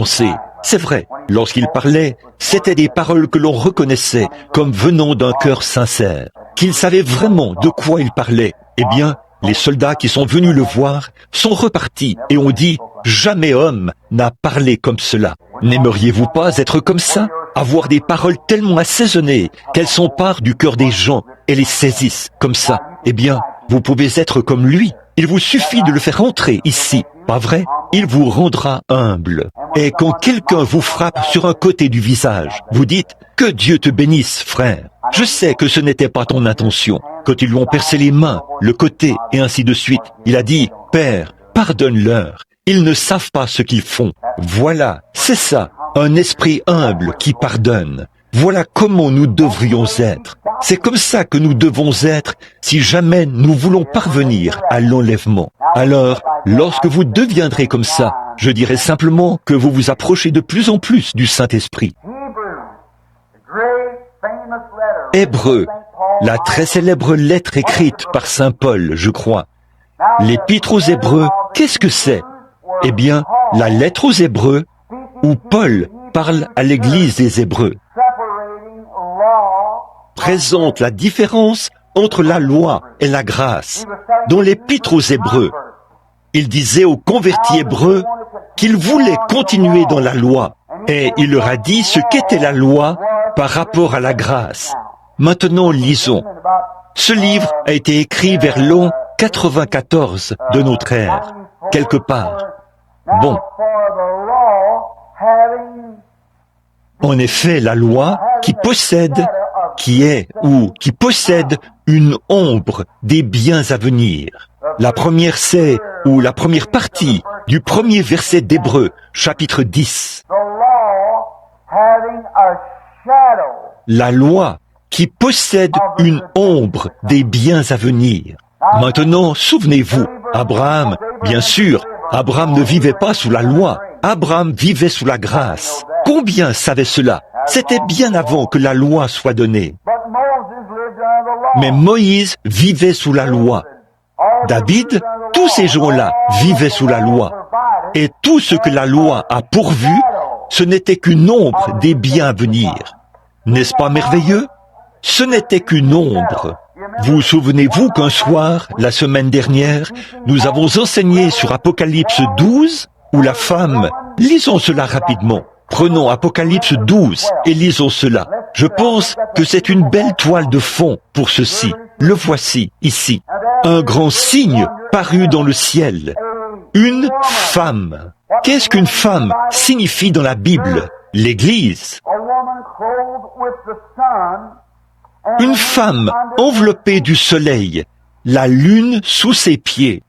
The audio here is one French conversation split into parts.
pensées. C'est vrai, lorsqu'il parlait, c'étaient des paroles que l'on reconnaissait comme venant d'un cœur sincère, qu'il savait vraiment de quoi il parlait. Eh bien, les soldats qui sont venus le voir sont repartis et ont dit « Jamais homme n'a parlé comme cela ». N'aimeriez-vous pas être comme ça? Avoir des paroles tellement assaisonnées qu'elles s'emparent du cœur des gens et les saisissent comme ça. Eh bien, vous pouvez être comme lui. Il vous suffit de le faire entrer ici, pas vrai? Il vous rendra humble. Et quand quelqu'un vous frappe sur un côté du visage, vous dites « Que Dieu te bénisse, frère ». Je sais que ce n'était pas ton intention. Quand ils lui ont percé les mains, le côté et ainsi de suite, il a dit « Père, pardonne-leur. Ils ne savent pas ce qu'ils font. » Voilà, c'est ça, un esprit humble qui pardonne. Voilà comment nous devrions être. C'est comme ça que nous devons être si jamais nous voulons parvenir à l'enlèvement. Alors, lorsque vous deviendrez comme ça, je dirais simplement que vous vous approchez de plus en plus du Saint-Esprit. Hébreux, la très célèbre lettre écrite par Saint Paul, je crois. L'Épître aux Hébreux, qu'est-ce que c'est? Eh bien, la lettre aux Hébreux, où Paul parle à l'Église des Hébreux, présente la différence entre la loi et la grâce. Dans l'Épître aux Hébreux, il disait aux convertis hébreux qu'ils voulaient continuer dans la loi, et il leur a dit ce qu'était la loi par rapport à la grâce. Maintenant, lisons. Ce livre a été écrit vers l'an 94 de notre ère, quelque part. Bon. En effet, la loi qui possède, qui est ou qui possède une ombre des biens à venir. La première c'est, ou la première partie du premier verset d'Hébreux, chapitre 10. La loi qui possède une ombre des biens à venir. Maintenant, souvenez-vous, Abraham, bien sûr, Abraham ne vivait pas sous la loi, Abraham vivait sous la grâce. Combien savaient cela? C'était bien avant que la loi soit donnée. Mais Moïse vivait sous la loi. David, tous ces gens-là vivaient sous la loi. Et tout ce que la loi a pourvu, ce n'était qu'une ombre des biens à venir. N'est-ce pas merveilleux? Ce n'était qu'une ombre. Vous souvenez-vous qu'un soir, la semaine dernière, nous avons enseigné sur Apocalypse 12, où la femme... Lisons cela rapidement. Prenons Apocalypse 12 et lisons cela. Je pense que c'est une belle toile de fond pour ceci. Le voici, ici. Un grand signe parut dans le ciel. Une femme. Qu'est-ce qu'une femme signifie dans la Bible? L'Église. Une femme enveloppée du soleil, la lune sous ses pieds.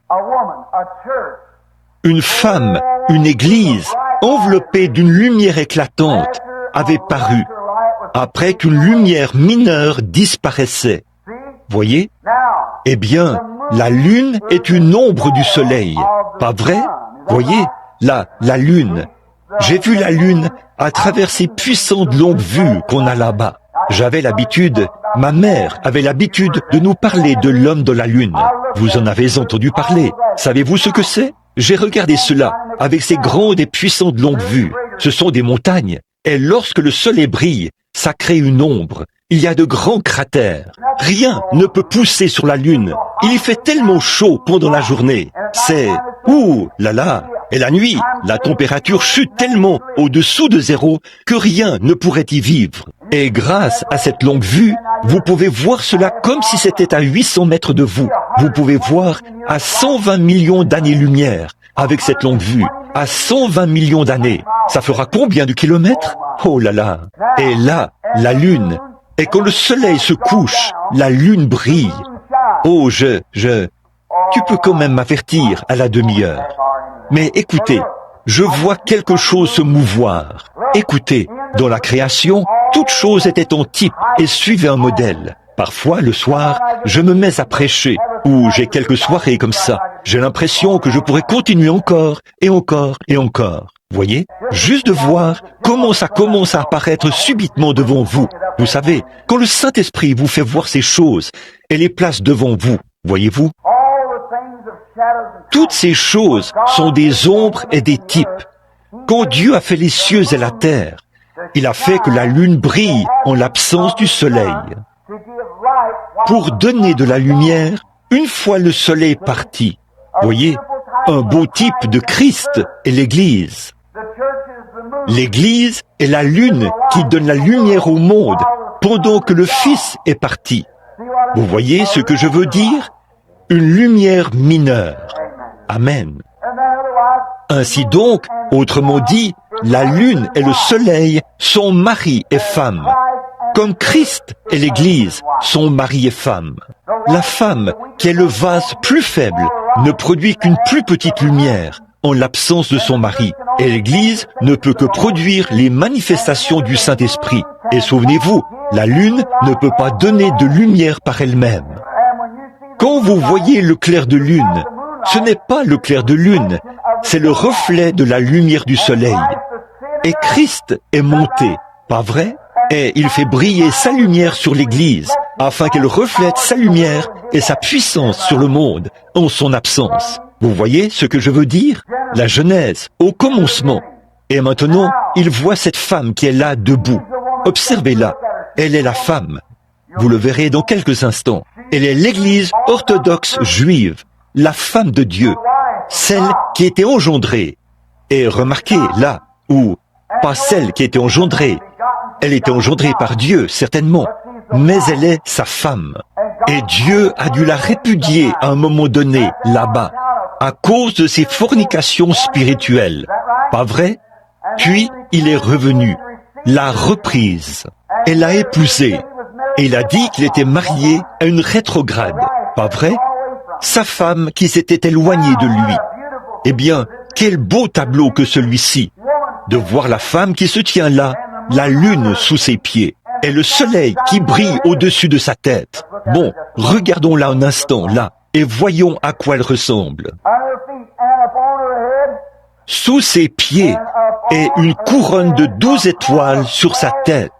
Une femme, une église, enveloppée d'une lumière éclatante, avait paru, après qu'une lumière mineure disparaissait. Voyez? Eh bien, la lune est une ombre du soleil, pas vrai? Voyez? Là, la lune. J'ai vu la lune à travers ces puissantes longues vues qu'on a là-bas. J'avais l'habitude, ma mère avait l'habitude de nous parler de l'homme de la lune. Vous en avez entendu parler. Savez-vous ce que c'est? J'ai regardé cela avec ces grandes et puissantes longues vues. Ce sont des montagnes. Et lorsque le soleil brille, ça crée une ombre. Il y a de grands cratères. Rien ne peut pousser sur la lune. Il y fait tellement chaud pendant la journée. C'est... Ouh là là. Et la nuit, la température chute tellement au-dessous de zéro que rien ne pourrait y vivre. Et grâce à cette longue vue, vous pouvez voir cela comme si c'était à 800 mètres de vous. Vous pouvez voir à 120 millions d'années-lumière avec cette longue vue. À 120 millions d'années. Ça fera combien de kilomètres? Oh là là. Et là, la lune. Et quand le soleil se couche, la lune brille. Oh, tu peux quand même m'avertir à la demi-heure. Mais écoutez, je vois quelque chose se mouvoir. Écoutez, dans la création, toute chose était en type et suivait un modèle. Parfois, le soir, je me mets à prêcher, ou j'ai quelques soirées comme ça. J'ai l'impression que je pourrais continuer encore, et encore, et encore. Voyez? Juste de voir comment ça commence à apparaître subitement devant vous. Vous savez, quand le Saint-Esprit vous fait voir ces choses, et les place devant vous, voyez-vous? Toutes ces choses sont des ombres et des types. Quand Dieu a fait les cieux et la terre, il a fait que la lune brille en l'absence du soleil. Pour donner de la lumière, une fois le soleil parti, voyez, un beau type de Christ est l'Église. L'Église est la lune qui donne la lumière au monde pendant que le Fils est parti. Vous voyez ce que je veux dire? Une lumière mineure. Amen. Ainsi donc, autrement dit, la lune et le soleil sont mari et femme. Comme Christ et l'Église sont mari et femme. La femme, qui est le vase plus faible, ne produit qu'une plus petite lumière en l'absence de son mari. Et l'Église ne peut que produire les manifestations du Saint-Esprit. Et souvenez-vous, la lune ne peut pas donner de lumière par elle-même. Quand vous voyez le clair de lune, ce n'est pas le clair de lune, c'est le reflet de la lumière du soleil. Et Christ est monté, pas vrai? Et il fait briller sa lumière sur l'Église, afin qu'elle reflète sa lumière et sa puissance sur le monde, en son absence. Vous voyez ce que je veux dire? La Genèse, au commencement. Et maintenant, il voit cette femme qui est là debout. Observez-la. Elle est la femme. Vous le verrez dans quelques instants. Elle est l'Église orthodoxe juive, la femme de Dieu, celle qui était engendrée. Et remarquez, là, où, pas celle qui était engendrée, elle était engendrée par Dieu, certainement, mais elle est sa femme. Et Dieu a dû la répudier à un moment donné, là-bas, à cause de ses fornications spirituelles. Pas vrai? Puis, il est revenu, l'a reprise, et l'a épousée. Et il a dit qu'il était marié à une rétrograde. Pas vrai? Sa femme qui s'était éloignée de lui. Eh bien, quel beau tableau que celui-ci, de voir la femme qui se tient là, la lune sous ses pieds, et le soleil qui brille au-dessus de sa tête. Bon, regardons-la un instant, là, et voyons à quoi elle ressemble. Sous ses pieds, et une couronne de 12 étoiles sur sa tête.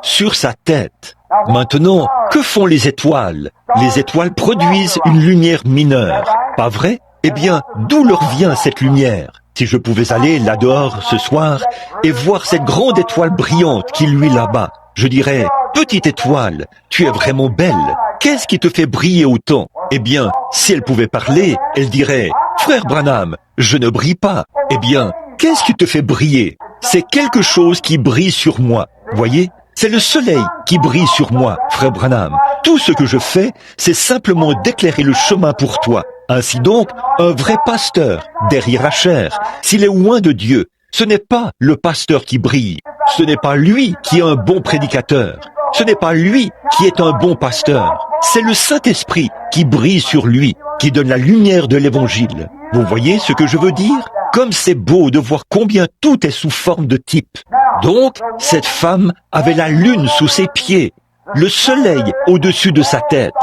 Sur sa tête. Maintenant, que font les étoiles? Les étoiles produisent une lumière mineure, pas vrai? Eh bien, d'où leur vient cette lumière? Si je pouvais aller là-dehors ce soir et voir cette grande étoile brillante qui luit là-bas, je dirais, petite étoile, tu es vraiment belle. Qu'est-ce qui te fait briller autant? Eh bien, si elle pouvait parler, elle dirait, frère Branham, je ne brille pas. Eh bien, qu'est-ce qui te fait briller? C'est quelque chose qui brille sur moi, voyez? C'est le soleil qui brille sur moi, frère Branham. Tout ce que je fais, c'est simplement d'éclairer le chemin pour toi. Ainsi donc, un vrai pasteur, derrière Asher, s'il est loin de Dieu, ce n'est pas le pasteur qui brille. Ce n'est pas lui qui est un bon prédicateur. Ce n'est pas lui qui est un bon pasteur. C'est le Saint-Esprit qui brille sur lui, qui donne la lumière de l'Évangile. Vous voyez ce que je veux dire? Comme c'est beau de voir combien tout est sous forme de type. Donc, cette femme avait la lune sous ses pieds, le soleil au-dessus de sa tête,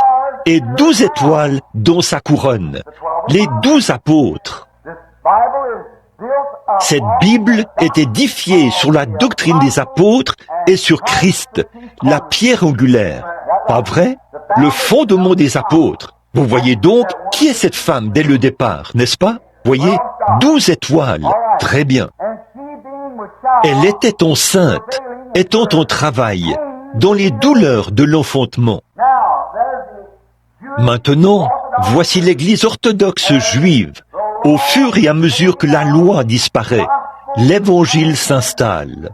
et 12 étoiles dans sa couronne, les 12 apôtres. Cette Bible est édifiée sur la doctrine des apôtres et sur Christ, la pierre angulaire. Pas vrai? Le fondement des apôtres. Vous voyez donc qui est cette femme dès le départ, n'est-ce pas? Voyez, 12 étoiles. Très bien. Elle était enceinte, étant en travail, dans les douleurs de l'enfantement. Maintenant, voici l'Église orthodoxe juive. Au fur et à mesure que la loi disparaît, l'Évangile s'installe.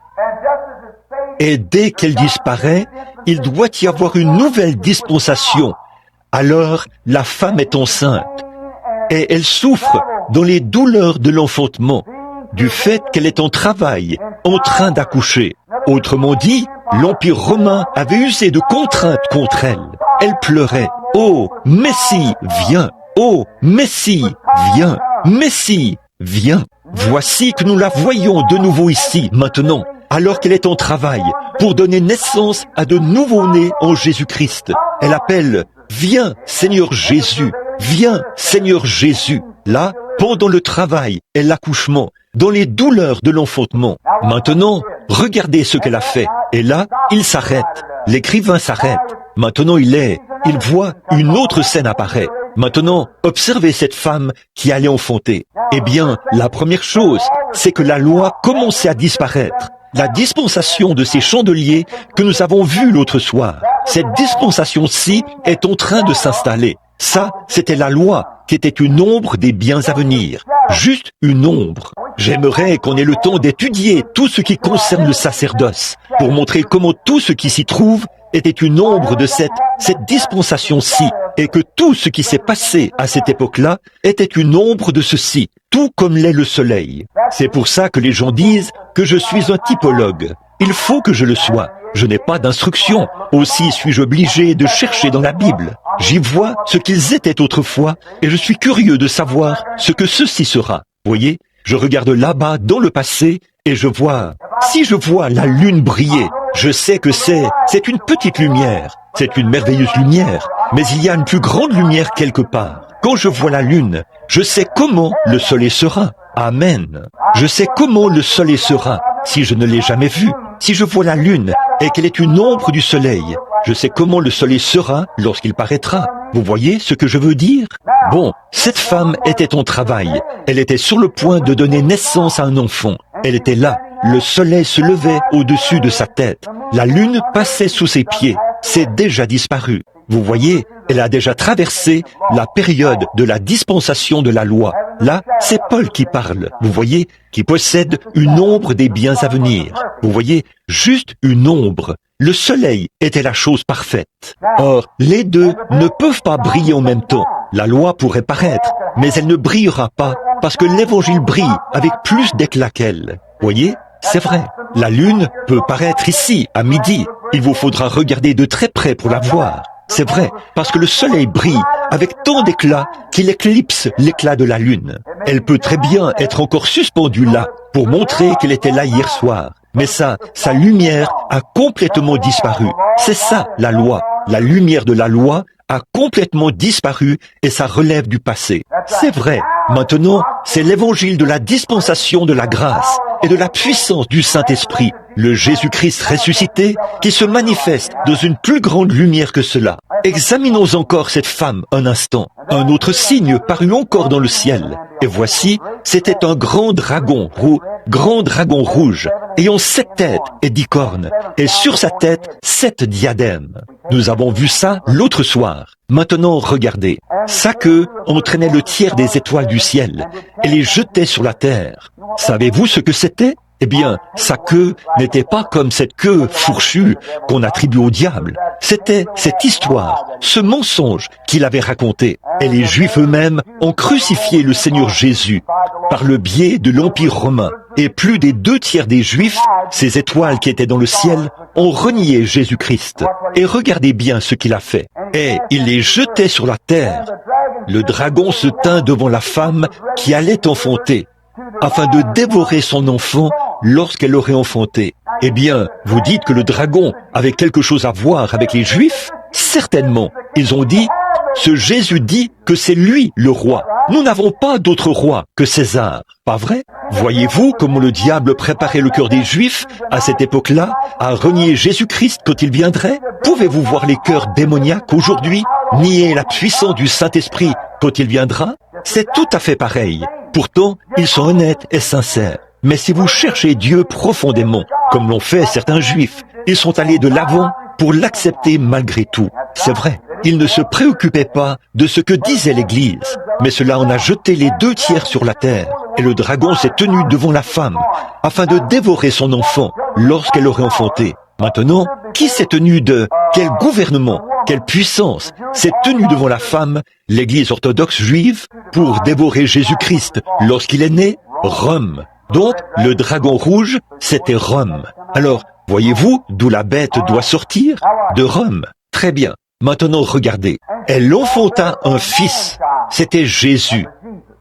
Et dès qu'elle disparaît, il doit y avoir une nouvelle dispensation. Alors, la femme est enceinte, et elle souffre dans les douleurs de l'enfantement, du fait qu'elle est en travail, en train d'accoucher. Autrement dit, l'Empire romain avait usé de contraintes contre elle. Elle pleurait. « Oh, Messie, viens! Oh, Messie, viens! Messie, viens !» Voici que nous la voyons de nouveau ici, maintenant, alors qu'elle est en travail, pour donner naissance à de nouveaux-nés en Jésus-Christ. Elle appelle « Viens, Seigneur Jésus! Viens, Seigneur Jésus !» Là, pendant le travail et l'accouchement, dans les douleurs de l'enfantement. Maintenant, regardez ce qu'elle a fait. Et là, il s'arrête. L'écrivain s'arrête. Maintenant, il voit une autre scène apparaître. Maintenant, observez cette femme qui allait enfanter. Eh bien, la première chose, c'est que la loi commençait à disparaître. La dispensation de ces chandeliers que nous avons vus l'autre soir, cette dispensation-ci est en train de s'installer. Ça, c'était la loi, qui était une ombre des biens à venir. Juste une ombre. J'aimerais qu'on ait le temps d'étudier tout ce qui concerne le sacerdoce, pour montrer comment tout ce qui s'y trouve était une ombre de cette dispensation-ci, et que tout ce qui s'est passé à cette époque-là était une ombre de ceci, tout comme l'est le soleil. C'est pour ça que les gens disent que je suis un typologue. Il faut que je le sois. Je n'ai pas d'instruction. Aussi suis-je obligé de chercher dans la Bible. J'y vois ce qu'ils étaient autrefois, et je suis curieux de savoir ce que ceci sera. Voyez, je regarde là-bas dans le passé, et je vois, si je vois la lune briller, je sais que c'est une petite lumière, c'est une merveilleuse lumière, mais il y a une plus grande lumière quelque part. Quand je vois la lune, je sais comment le soleil sera. Amen. Je sais comment le soleil sera, si je ne l'ai jamais vu. Si je vois la lune et qu'elle est une ombre du soleil, je sais comment le soleil sera lorsqu'il paraîtra. Vous voyez ce que je veux dire? Bon, cette femme était en travail. Elle était sur le point de donner naissance à un enfant. Elle était là. Le soleil se levait au-dessus de sa tête. La lune passait sous ses pieds. C'est déjà disparu. Vous voyez, elle a déjà traversé la période de la dispensation de la loi. Là, c'est Paul qui parle, vous voyez, qui possède une ombre des biens à venir. Vous voyez, juste une ombre. Le soleil était la chose parfaite. Or, les deux ne peuvent pas briller en même temps. La loi pourrait paraître, mais elle ne brillera pas parce que l'évangile brille avec plus d'éclat qu'elle. Voyez, c'est vrai. La lune peut paraître ici, à midi. Il vous faudra regarder de très près pour la voir. C'est vrai, parce que le soleil brille avec tant d'éclat qu'il éclipse l'éclat de la lune. Elle peut très bien être encore suspendue là, pour montrer qu'elle était là hier soir. Mais sa lumière a complètement disparu. C'est ça, la loi. La lumière de la loi a complètement disparu et ça relève du passé. C'est vrai. Maintenant, c'est l'évangile de la dispensation de la grâce et de la puissance du Saint-Esprit, le Jésus-Christ ressuscité, qui se manifeste dans une plus grande lumière que cela. Examinons encore cette femme un instant. Un autre signe parut encore dans le ciel. Et voici, c'était un grand dragon rouge, ayant 7 têtes et 10 cornes, et sur sa tête 7 diadèmes. Nous avons vu ça l'autre soir. Maintenant, regardez. Sa queue entraînait le tiers des étoiles du ciel et les jetait sur la terre. Savez-vous ce que c'était? Eh bien, sa queue n'était pas comme cette queue fourchue qu'on attribue au diable. C'était cette histoire, ce mensonge qu'il avait raconté. Et les Juifs eux-mêmes ont crucifié le Seigneur Jésus par le biais de l'Empire romain. Et plus des 2 tiers des Juifs, ces étoiles qui étaient dans le ciel, ont renié Jésus-Christ. Et regardez bien ce qu'il a fait. Et il les jetait sur la terre. Le dragon se tint devant la femme qui allait enfanter, afin de dévorer son enfant lorsqu'elle aurait enfanté. Eh bien, vous dites que le dragon avait quelque chose à voir avec les Juifs? Certainement. Ils ont dit, ce Jésus dit que c'est lui le roi. Nous n'avons pas d'autre roi que César. Pas vrai? Voyez-vous comment le diable préparait le cœur des Juifs à cette époque-là à renier Jésus-Christ quand il viendrait? Pouvez-vous voir les cœurs démoniaques aujourd'hui nier la puissance du Saint-Esprit quand il viendra? C'est tout à fait pareil. Pourtant, ils sont honnêtes et sincères. Mais si vous cherchez Dieu profondément, comme l'ont fait certains Juifs, ils sont allés de l'avant pour l'accepter malgré tout. C'est vrai, ils ne se préoccupaient pas de ce que disait l'Église, mais cela en a jeté les 2 tiers sur la terre. Et le dragon s'est tenu devant la femme, afin de dévorer son enfant lorsqu'elle aurait enfanté. Maintenant, qui s'est tenu quel gouvernement, quelle puissance s'est tenu devant la femme, l'Église orthodoxe juive, pour dévorer Jésus-Christ lorsqu'il est né? Rome. Donc, le dragon rouge, c'était Rome. Alors, voyez-vous d'où la bête doit sortir? De Rome. Très bien. Maintenant, regardez. Elle enfanta un fils. C'était Jésus,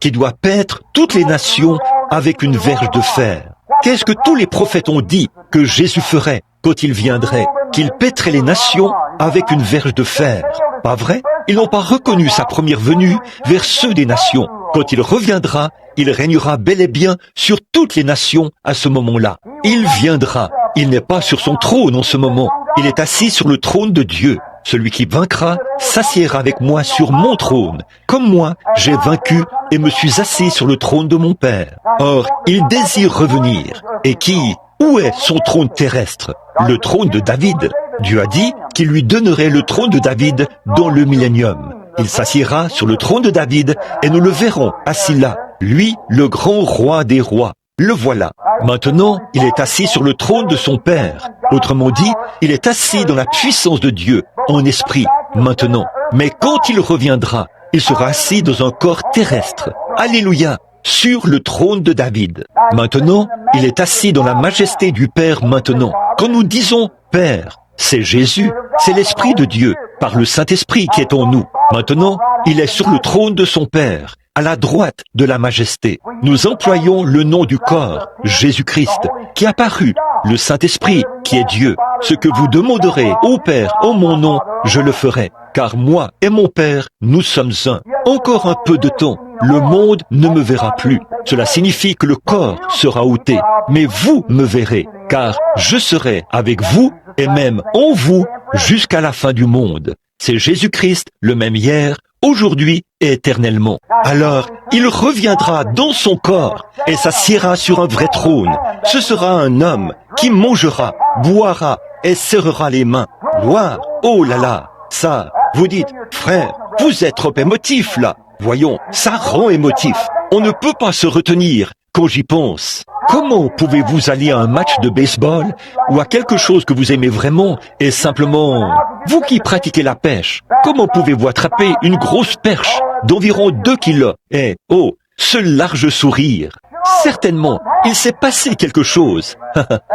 qui doit paître toutes les nations avec une verge de fer. Qu'est-ce que tous les prophètes ont dit que Jésus ferait quand il viendrait? Qu'il paîtrait les nations avec une verge de fer. Pas vrai? Ils n'ont pas reconnu sa première venue vers ceux des nations. Quand il reviendra, il régnera bel et bien sur toutes les nations à ce moment-là. Il viendra. Il n'est pas sur son trône en ce moment. Il est assis sur le trône de Dieu. Celui qui vaincra s'assiera avec moi sur mon trône. Comme moi, j'ai vaincu et me suis assis sur le trône de mon Père. Or, il désire revenir. Et qui? Où est son trône terrestre? Le trône de David. Dieu a dit qu'il lui donnerait le trône de David dans le millénium. Il s'assiera sur le trône de David et nous le verrons assis là. Lui, le grand roi des rois. Le voilà. Maintenant, il est assis sur le trône de son Père. Autrement dit, il est assis dans la puissance de Dieu, en esprit, maintenant. Mais quand il reviendra, il sera assis dans un corps terrestre. Alléluia! Sur le trône de David. Maintenant, il est assis dans la majesté du Père maintenant. Quand nous disons Père, c'est Jésus, c'est l'Esprit de Dieu, par le Saint-Esprit qui est en nous. Maintenant, il est sur le trône de son Père, à la droite de la majesté. Nous employons le nom du corps, Jésus-Christ, qui a paru, le Saint-Esprit, qui est Dieu. Ce que vous demanderez au Père en mon nom, je le ferai. Car moi et mon Père, nous sommes un. Encore un peu de temps, le monde ne me verra plus. Cela signifie que le corps sera ôté. Mais vous me verrez, car je serai avec vous et même en vous jusqu'à la fin du monde. C'est Jésus-Christ, le même hier, aujourd'hui et éternellement. Alors, il reviendra dans son corps et s'assiera sur un vrai trône. Ce sera un homme qui mangera, boira et serrera les mains. Gloire! Oh là là! Ça, vous dites, frère, vous êtes trop émotif là. Voyons, ça rend émotif. On ne peut pas se retenir quand j'y pense. Comment pouvez-vous aller à un match de baseball ou à quelque chose que vous aimez vraiment et simplement... Vous qui pratiquez la pêche, comment pouvez-vous attraper une grosse perche d'environ 2 kilos et, oh, ce large sourire? Certainement, il s'est passé quelque chose.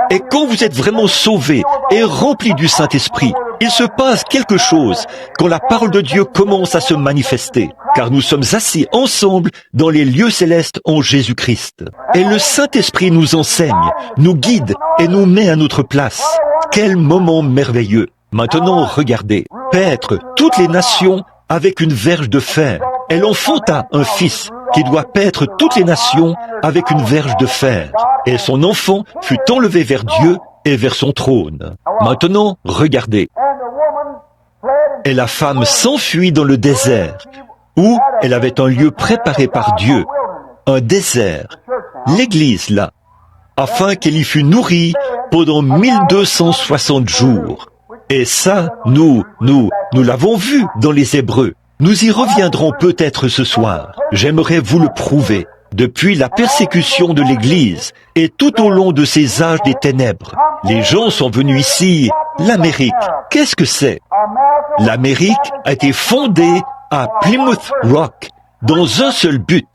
Et quand vous êtes vraiment sauvé et rempli du Saint-Esprit, il se passe quelque chose quand la parole de Dieu commence à se manifester. Car nous sommes assis ensemble dans les lieux célestes en Jésus-Christ. Et le Saint-Esprit nous enseigne, nous guide et nous met à notre place. Quel moment merveilleux! Maintenant, regardez, paître toutes les nations avec une verge de fer. Elle enfanta un fils qui doit paître toutes les nations avec une verge de fer. Et son enfant fut enlevé vers Dieu et vers son trône. Maintenant, regardez. Et la femme s'enfuit dans le désert, où elle avait un lieu préparé par Dieu, un désert, l'église là, afin qu'elle y fût nourrie pendant 1260 jours. Et ça, nous l'avons vu dans les Hébreux. Nous y reviendrons peut-être ce soir. J'aimerais vous le prouver. Depuis la persécution de l'Église et tout au long de ces âges des ténèbres, les gens sont venus ici. L'Amérique, qu'est-ce que c'est? L'Amérique a été fondée à Plymouth Rock dans un seul but,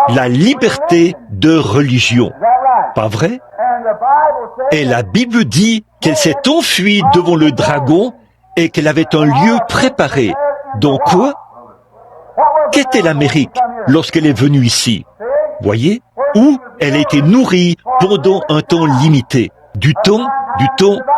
la liberté de religion. Pas vrai? Et la Bible dit qu'elle s'est enfuie devant le dragon et qu'elle avait un lieu préparé. Donc quoi? Qu'était l'Amérique lorsqu'elle est venue ici? Voyez? Où elle a été nourrie pendant un temps limité. Du temps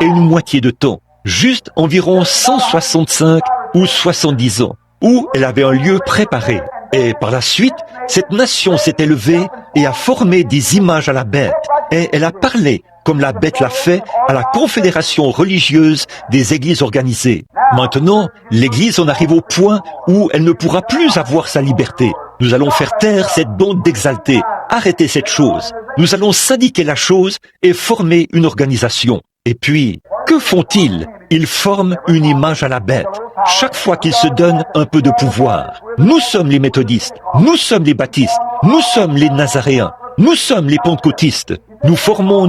et une moitié de temps. Juste environ 165 ou 70 ans. Où elle avait un lieu préparé. Et par la suite, cette nation s'est élevée et a formé des images à la bête. Et elle a parlé, comme la bête l'a fait, à la confédération religieuse des églises organisées. Maintenant, l'église en arrive au point où elle ne pourra plus avoir sa liberté. Nous allons faire taire cette bande d'exaltés. Arrêtez cette chose. Nous allons syndiquer la chose et former une organisation. Et puis, que font-ils? Ils forment une image à la bête. Chaque fois qu'ils se donnent un peu de pouvoir. Nous sommes les méthodistes. Nous sommes les baptistes. Nous sommes les nazaréens. Nous sommes les pentecôtistes. Nous formons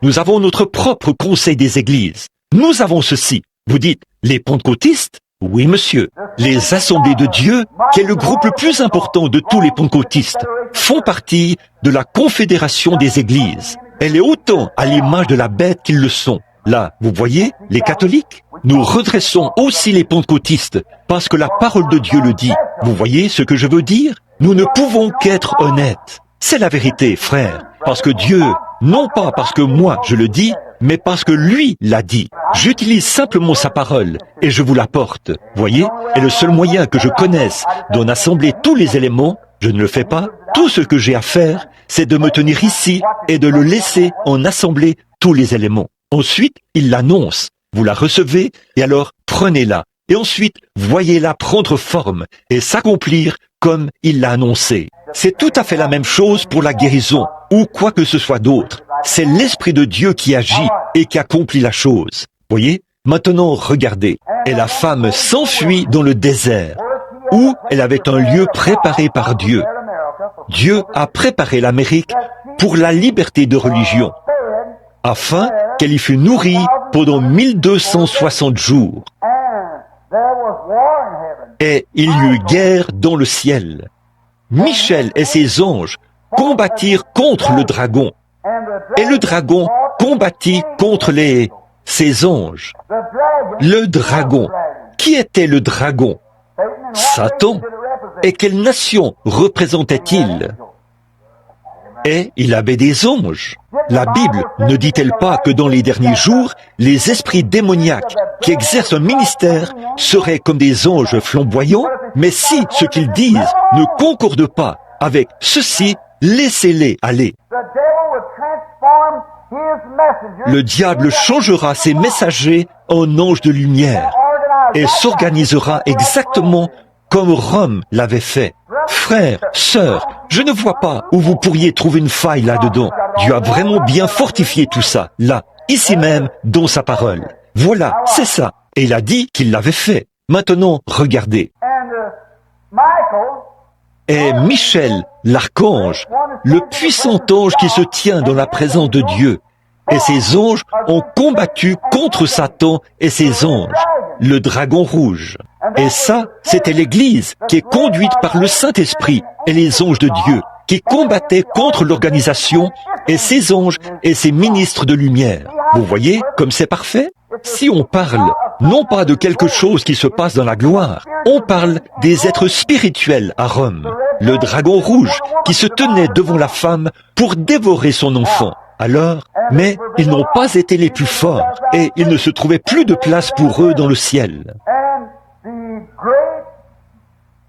nous avons notre propre conseil des églises. Nous avons ceci. Vous dites, les pentecôtistes? Oui, monsieur. Les assemblées de Dieu, qui est le groupe le plus important de tous les pentecôtistes, font partie de la confédération des églises. Elle est autant à l'image de la bête qu'ils le sont. Là, vous voyez, les catholiques, nous redressons aussi les pentecôtistes, parce que la parole de Dieu le dit. Vous voyez ce que je veux dire? Nous ne pouvons qu'être honnêtes. C'est la vérité, frère, parce que Dieu, non pas parce que moi je le dis, mais parce que lui l'a dit. J'utilise simplement sa parole et je vous l'apporte. Voyez, et le seul moyen que je connaisse d'en assembler tous les éléments, je ne le fais pas. Tout ce que j'ai à faire, c'est de me tenir ici et de le laisser en assembler tous les éléments. Ensuite, il l'annonce. Vous la recevez et alors prenez-la. Et ensuite, voyez-la prendre forme et s'accomplir comme il l'a annoncé. C'est tout à fait la même chose pour la guérison ou quoi que ce soit d'autre. C'est l'Esprit de Dieu qui agit et qui accomplit la chose. Voyez? Maintenant, regardez. Et la femme s'enfuit dans le désert, où elle avait un lieu préparé par Dieu. Dieu a préparé l'Amérique pour la liberté de religion, afin qu'elle y fût nourrie pendant 1260 jours. Et il y eut guerre dans le ciel. Michel et ses anges combattirent contre le dragon, et le dragon combattit contre ses anges. Le dragon. Qui était le dragon? Satan. Et quelle nation représentait-il? Et il avait des anges. La Bible ne dit-elle pas que dans les derniers jours, les esprits démoniaques qui exercent un ministère seraient comme des anges flamboyants? Mais si ce qu'ils disent ne concorde pas avec ceci, laissez-les aller. Le diable changera ses messagers en anges de lumière et s'organisera exactement comme Rome l'avait fait. Frères, sœurs, je ne vois pas où vous pourriez trouver une faille là-dedans. Dieu a vraiment bien fortifié tout ça, là, ici même, dans sa parole. Voilà, c'est ça. Et il a dit qu'il l'avait fait. Maintenant, regardez. Et Michel, l'archange, le puissant ange qui se tient dans la présence de Dieu, et ses anges ont combattu contre Satan et ses anges, le dragon rouge. Et ça, c'était l'Église qui est conduite par le Saint-Esprit et les anges de Dieu, qui combattaient contre l'organisation et ses anges et ses ministres de lumière. Vous voyez comme c'est parfait? Si on parle non pas de quelque chose qui se passe dans la gloire, on parle des êtres spirituels à Rome, le dragon rouge qui se tenait devant la femme pour dévorer son enfant. Alors, mais ils n'ont pas été les plus forts et il ne se trouvait plus de place pour eux dans le ciel.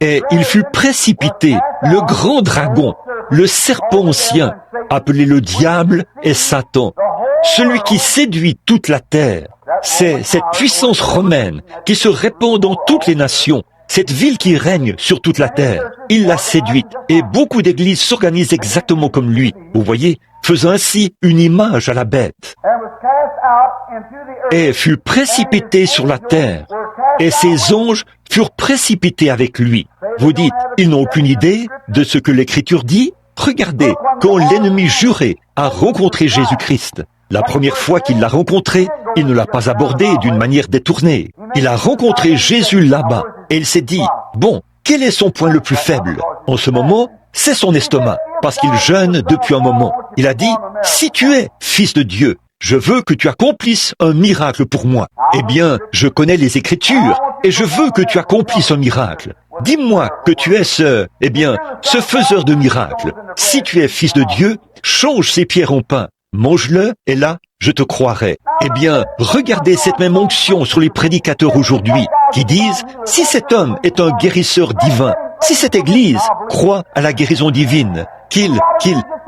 Et il fut précipité, le grand dragon, le serpent ancien, appelé le diable et Satan, celui qui séduit toute la terre. C'est cette puissance romaine qui se répand dans toutes les nations, cette ville qui règne sur toute la terre. Il l'a séduite et beaucoup d'églises s'organisent exactement comme lui, vous voyez, faisant ainsi une image à la bête. Et fut précipité sur la terre, et ses anges furent précipités avec lui. Vous dites, ils n'ont aucune idée de ce que l'Écriture dit? Regardez, quand l'ennemi juré a rencontré Jésus-Christ, la première fois qu'il l'a rencontré, il ne l'a pas abordé d'une manière détournée. Il a rencontré Jésus là-bas, et il s'est dit, bon, quel est son point le plus faible? En ce moment, c'est son estomac, parce qu'il jeûne depuis un moment. Il a dit, si tu es fils de Dieu, je veux que tu accomplisses un miracle pour moi. Eh bien, je connais les Écritures, et je veux que tu accomplisses un miracle. Dis-moi que tu es ce faiseur de miracles. Si tu es fils de Dieu, change ces pierres en pain. Mange-le, et là, je te croirai. Eh bien, regardez cette même onction sur les prédicateurs aujourd'hui, qui disent, si cet homme est un guérisseur divin, si cette Église croit à la guérison divine, qu'il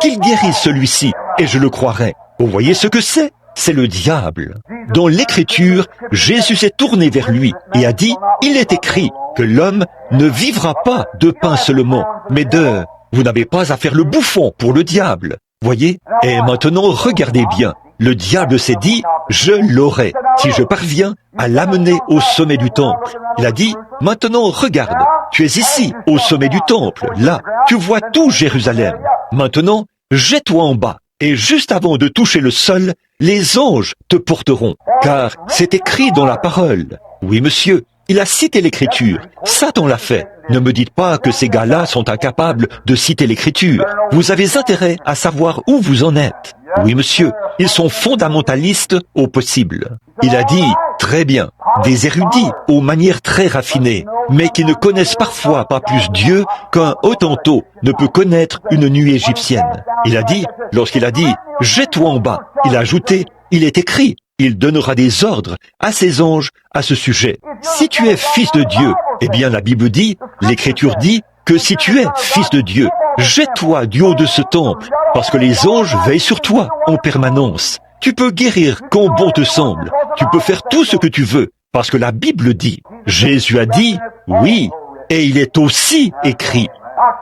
guérisse celui-ci, et je le croirai. Vous voyez ce que c'est? C'est le diable. Dans l'Écriture, Jésus s'est tourné vers lui et a dit, il est écrit que l'homme ne vivra pas de pain seulement, mais de... Vous n'avez pas à faire le bouffon pour le diable. Voyez? Et maintenant, regardez bien. Le diable s'est dit, je l'aurai, si je parviens à l'amener au sommet du temple. Il a dit, maintenant regarde, tu es ici, au sommet du temple, là, tu vois tout Jérusalem. Maintenant, jette-toi en bas, et juste avant de toucher le sol, les anges te porteront, car c'est écrit dans la parole. Oui, monsieur, il a cité l'Écriture, Satan l'a fait. Ne me dites pas que ces gars-là sont incapables de citer l'Écriture. Vous avez intérêt à savoir où vous en êtes. Oui, monsieur, ils sont fondamentalistes au possible. Il a dit, très bien, des érudits aux manières très raffinées, mais qui ne connaissent parfois pas plus Dieu qu'un Hottentot ne peut connaître une nuit égyptienne. Il a dit, lorsqu'il a dit, jette-toi en bas, il a ajouté, il est écrit, il donnera des ordres à ses anges à ce sujet. Si tu es fils de Dieu, eh bien la Bible dit, l'Écriture dit, que si tu es fils de Dieu, jette-toi du haut de ce temple, parce que les anges veillent sur toi en permanence. Tu peux guérir quand bon te semble. Tu peux faire tout ce que tu veux, parce que la Bible dit. Jésus a dit, oui, et il est aussi écrit.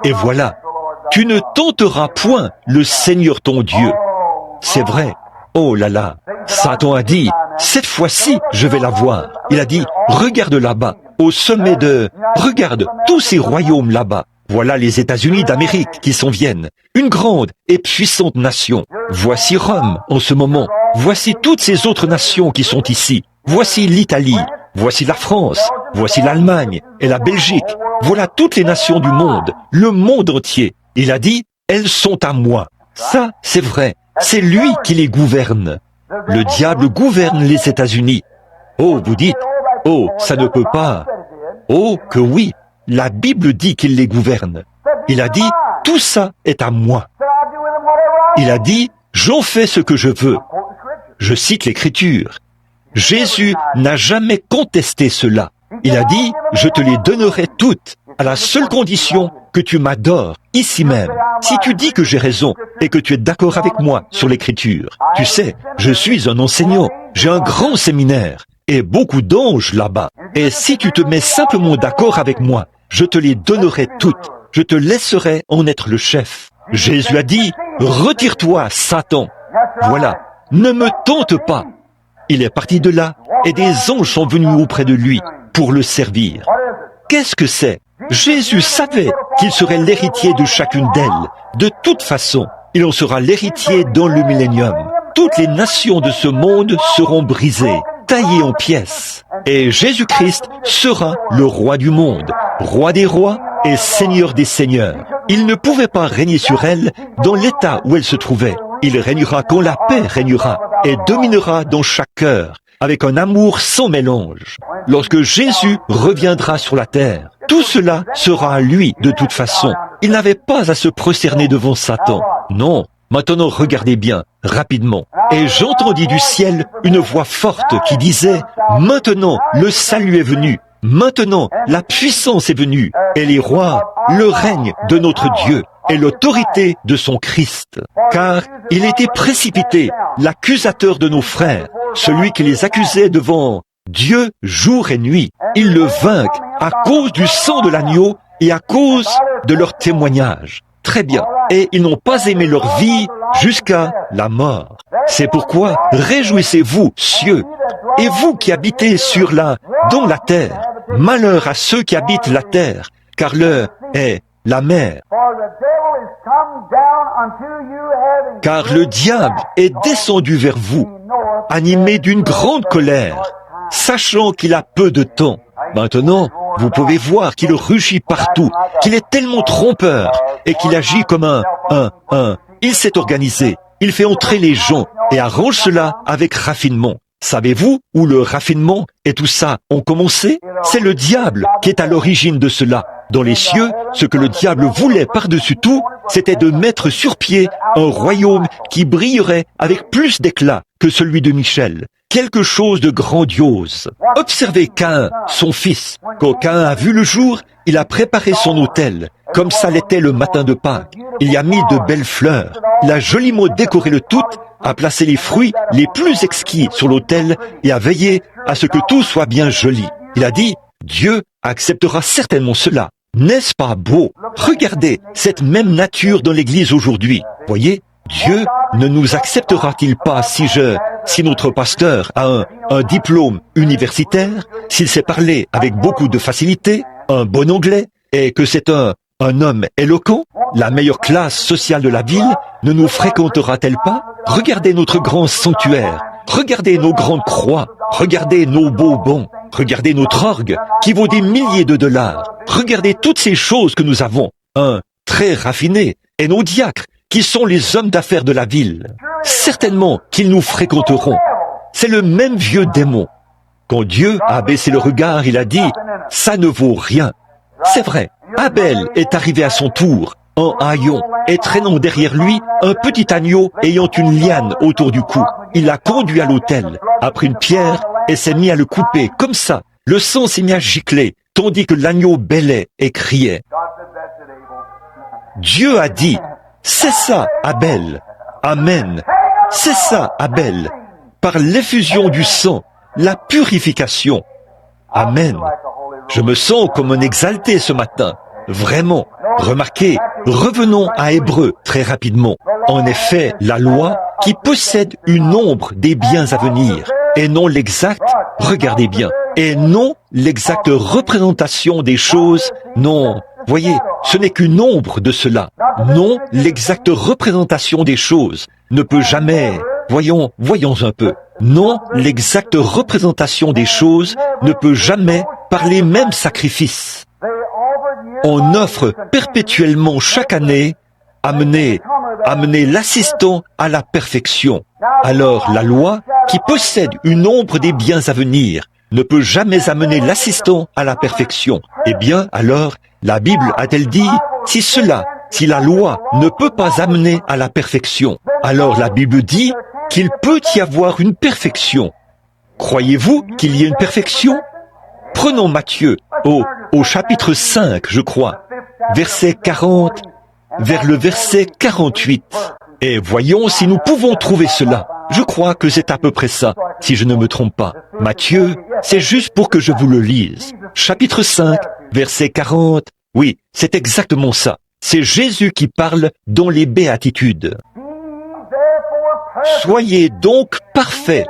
Et voilà, tu ne tenteras point le Seigneur ton Dieu. C'est vrai. Oh là là, Satan a dit, cette fois-ci, je vais la voir. Il a dit, regarde là-bas, au sommet regarde tous ces royaumes là-bas. Voilà les États-Unis d'Amérique qui s'en viennent, une grande et puissante nation. Voici Rome en ce moment. Voici toutes ces autres nations qui sont ici. Voici l'Italie. Voici la France. Voici l'Allemagne et la Belgique. Voilà toutes les nations du monde, le monde entier. Il a dit, elles sont à moi. Ça, c'est vrai. C'est lui qui les gouverne. Le diable gouverne les États-Unis. Oh, vous dites, oh, ça ne peut pas. Oh, que oui, la Bible dit qu'il les gouverne. Il a dit, tout ça est à moi. Il a dit, j'en fais ce que je veux. Je cite l'Écriture. Jésus n'a jamais contesté cela. Il a dit, je te les donnerai toutes, à la seule condition que tu m'adores, ici même. Si tu dis que j'ai raison et que tu es d'accord avec moi sur l'Écriture, tu sais, je suis un enseignant, j'ai un grand séminaire et beaucoup d'anges là-bas. Et si tu te mets simplement d'accord avec moi, je te les donnerai toutes. Je te laisserai en être le chef. Jésus a dit, retire-toi, Satan. Voilà, ne me tente pas. Il est parti de là et des anges sont venus auprès de lui pour le servir. Qu'est-ce que c'est? Jésus savait qu'il serait l'héritier de chacune d'elles. De toute façon, il en sera l'héritier dans le millénium. Toutes les nations de ce monde seront brisées, taillées en pièces. Et Jésus-Christ sera le roi du monde, roi des rois et seigneur des seigneurs. Il ne pouvait pas régner sur elles dans l'état où elles se trouvaient. Il régnera quand la paix régnera et dominera dans chaque cœur, avec un amour sans mélange. Lorsque Jésus reviendra sur la terre, tout cela sera à lui de toute façon. Il n'avait pas à se prosterner devant Satan. Non. Maintenant, regardez bien, rapidement. Et j'entendis du ciel une voix forte qui disait, « Maintenant, le salut est venu. Maintenant, la puissance est venue. Et les rois, le règne de notre Dieu et l'autorité de son Christ. Car il était précipité, l'accusateur de nos frères, celui qui les accusait devant Dieu jour et nuit. Ils le vainquent à cause du sang de l'agneau et à cause de leur témoignage. » Très bien. Et ils n'ont pas aimé leur vie jusqu'à la mort. C'est pourquoi réjouissez-vous, cieux, et vous qui habitez dans la terre. Malheur à ceux qui habitent la terre, car l'heure est la mer. Car le diable est descendu vers vous, animé d'une grande colère, sachant qu'il a peu de temps. Maintenant, vous pouvez voir qu'il rugit partout, qu'il est tellement trompeur et qu'il agit comme il s'est organisé, il fait entrer les gens et arrange cela avec raffinement. Savez-vous où le raffinement et tout ça ont commencé? C'est le diable qui est à l'origine de cela. Dans les cieux, ce que le diable voulait par-dessus tout, c'était de mettre sur pied un royaume qui brillerait avec plus d'éclat que celui de Michel. Quelque chose de grandiose. Observez Caïn, son fils. Quand Caïn a vu le jour, il a préparé son autel, comme ça l'était le matin de Pâques. Il y a mis de belles fleurs. Il a joliment décoré le tout, a placé les fruits les plus exquis sur l'autel et a veillé à ce que tout soit bien joli. Il a dit, Dieu acceptera certainement cela. N'est-ce pas beau? Regardez cette même nature dans l'Église aujourd'hui. Voyez, Dieu ne nous acceptera-t-il pas si notre pasteur a un diplôme universitaire, s'il sait parler avec beaucoup de facilité, un bon anglais, et que c'est un homme éloquent? La meilleure classe sociale de la ville ne nous fréquentera-t-elle pas? Regardez notre grand sanctuaire, regardez nos grandes croix, regardez nos beaux bancs, regardez notre orgue qui vaut des milliers de dollars, regardez toutes ces choses que nous avons, très raffiné, et nos diacres qui sont les hommes d'affaires de la ville. Certainement qu'ils nous fréquenteront. C'est le même vieux démon. Quand Dieu a baissé le regard, il a dit, « Ça ne vaut rien ». C'est vrai, Abel est arrivé à son tour, en haillon, et traînant derrière lui un petit agneau ayant une liane autour du cou. Il l'a conduit à l'autel, a pris une pierre et s'est mis à le couper, comme ça. Le sang s'est mis à gicler, tandis que l'agneau bêlait et criait. Dieu a dit, « C'est ça, Abel. Amen. C'est ça, Abel. Par l'effusion du sang, la purification. Amen. Je me sens comme un exalté ce matin. Vraiment. Remarquez, revenons à Hébreux très rapidement. En effet, la loi, qui possède une ombre des biens à venir, et non l'exacte, regardez bien, et non l'exacte représentation des choses, non, voyez, ce n'est qu'une ombre de cela. Non, l'exacte représentation des choses ne peut jamais, voyons un peu, non, l'exacte représentation des choses ne peut jamais, par les mêmes sacrifices. On offre perpétuellement chaque année, amener l'assistant à la perfection. Alors la loi, qui possède une ombre des biens à venir, ne peut jamais amener l'assistant à la perfection. Eh bien, alors, la Bible a-t-elle dit, si la loi ne peut pas amener à la perfection, alors la Bible dit qu'il peut y avoir une perfection. Croyez-vous qu'il y ait une perfection? Prenons Matthieu, au chapitre 5, je crois, verset 40, vers le verset 48. Et voyons si nous pouvons trouver cela. Je crois que c'est à peu près ça, si je ne me trompe pas. Matthieu, c'est juste pour que je vous le lise. Chapitre 5, verset 40. Oui, c'est exactement ça. C'est Jésus qui parle dans les béatitudes. Soyez donc parfaits,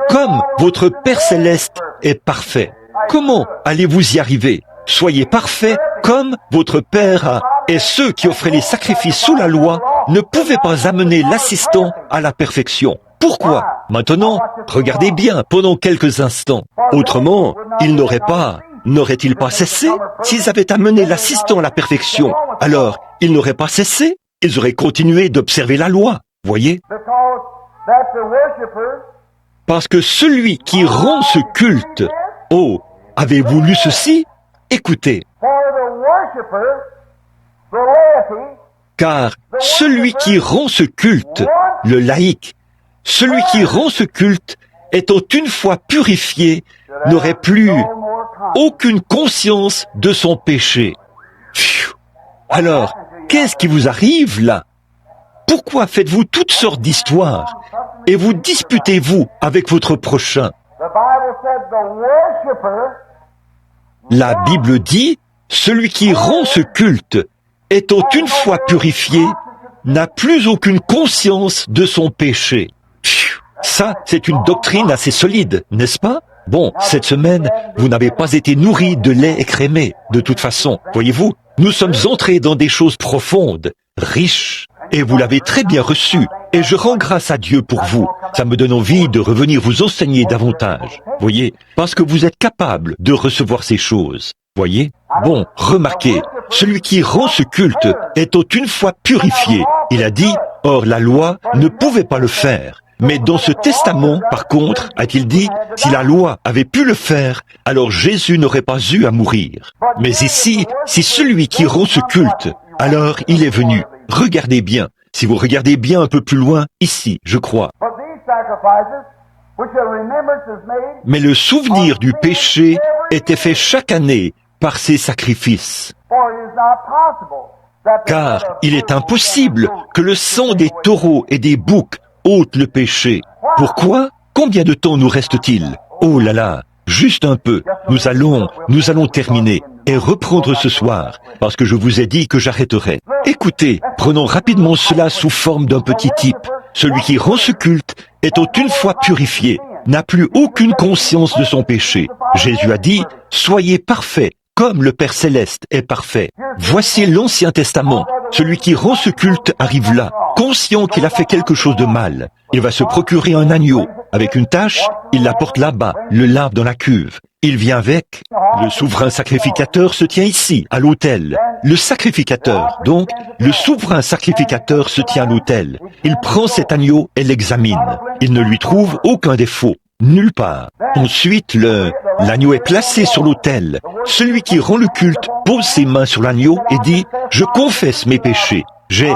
comme votre Père céleste est parfait. Comment allez-vous y arriver? Soyez parfaits comme votre Père et ceux qui offraient les sacrifices sous la loi ne pouvaient pas amener l'assistant à la perfection. Pourquoi? Maintenant, regardez bien pendant quelques instants. Autrement, n'auraient-ils pas cessé? S'ils avaient amené l'assistant à la perfection, alors ils n'auraient pas cessé? Ils auraient continué d'observer la loi. Voyez? Parce que celui qui rend ce culte, oh, avez-vous lu ceci? Écoutez. Car celui qui rend ce culte, le laïc, celui qui rend ce culte, étant une fois purifié, n'aurait plus aucune conscience de son péché. Pfiou. Alors, qu'est-ce qui vous arrive là? Pourquoi faites-vous toutes sortes d'histoires et vous disputez-vous avec votre prochain? La Bible dit, celui qui rend ce culte, étant une fois purifié, n'a plus aucune conscience de son péché. Pfiou, ça, c'est une doctrine assez solide, n'est-ce pas? Bon, cette semaine, vous n'avez pas été nourris de lait écrémé. De toute façon, voyez-vous, nous sommes entrés dans des choses profondes, riches, et vous l'avez très bien reçu. Et je rends grâce à Dieu pour vous. Ça me donne envie de revenir vous enseigner davantage. Voyez, parce que vous êtes capable de recevoir ces choses. Voyez? Bon, remarquez, celui qui rend ce culte étant une fois purifié. Il a dit, or la loi ne pouvait pas le faire. Mais dans ce testament, par contre, a-t-il dit, si la loi avait pu le faire, alors Jésus n'aurait pas eu à mourir. Mais ici, si celui qui rend ce culte, alors il est venu. Regardez bien. Si vous regardez bien un peu plus loin, ici, je crois. Mais le souvenir du péché était fait chaque année par ces sacrifices. Car il est impossible que le sang des taureaux et des boucs ôte le péché. Pourquoi? Combien de temps nous reste-t-il? Oh là là, juste un peu. Nous allons terminer et reprendre ce soir, parce que je vous ai dit que j'arrêterai. Écoutez, prenons rapidement cela sous forme d'un petit type. Celui qui rend ce culte, étant une fois purifié, n'a plus aucune conscience de son péché. Jésus a dit, soyez parfaits, comme le Père Céleste est parfait. Voici l'Ancien Testament. Celui qui rend ce culte arrive là, conscient qu'il a fait quelque chose de mal. Il va se procurer un agneau. Avec une tâche, il l'apporte là-bas, le lave dans la cuve. Il vient avec. Le souverain sacrificateur se tient ici, à l'autel. Le sacrificateur, donc, le souverain sacrificateur se tient à l'autel. Il prend cet agneau et l'examine. Il ne lui trouve aucun défaut. Nulle part. Ensuite, l'agneau est placé sur l'autel. Celui qui rend le culte pose ses mains sur l'agneau et dit « Je confesse mes péchés. J'ai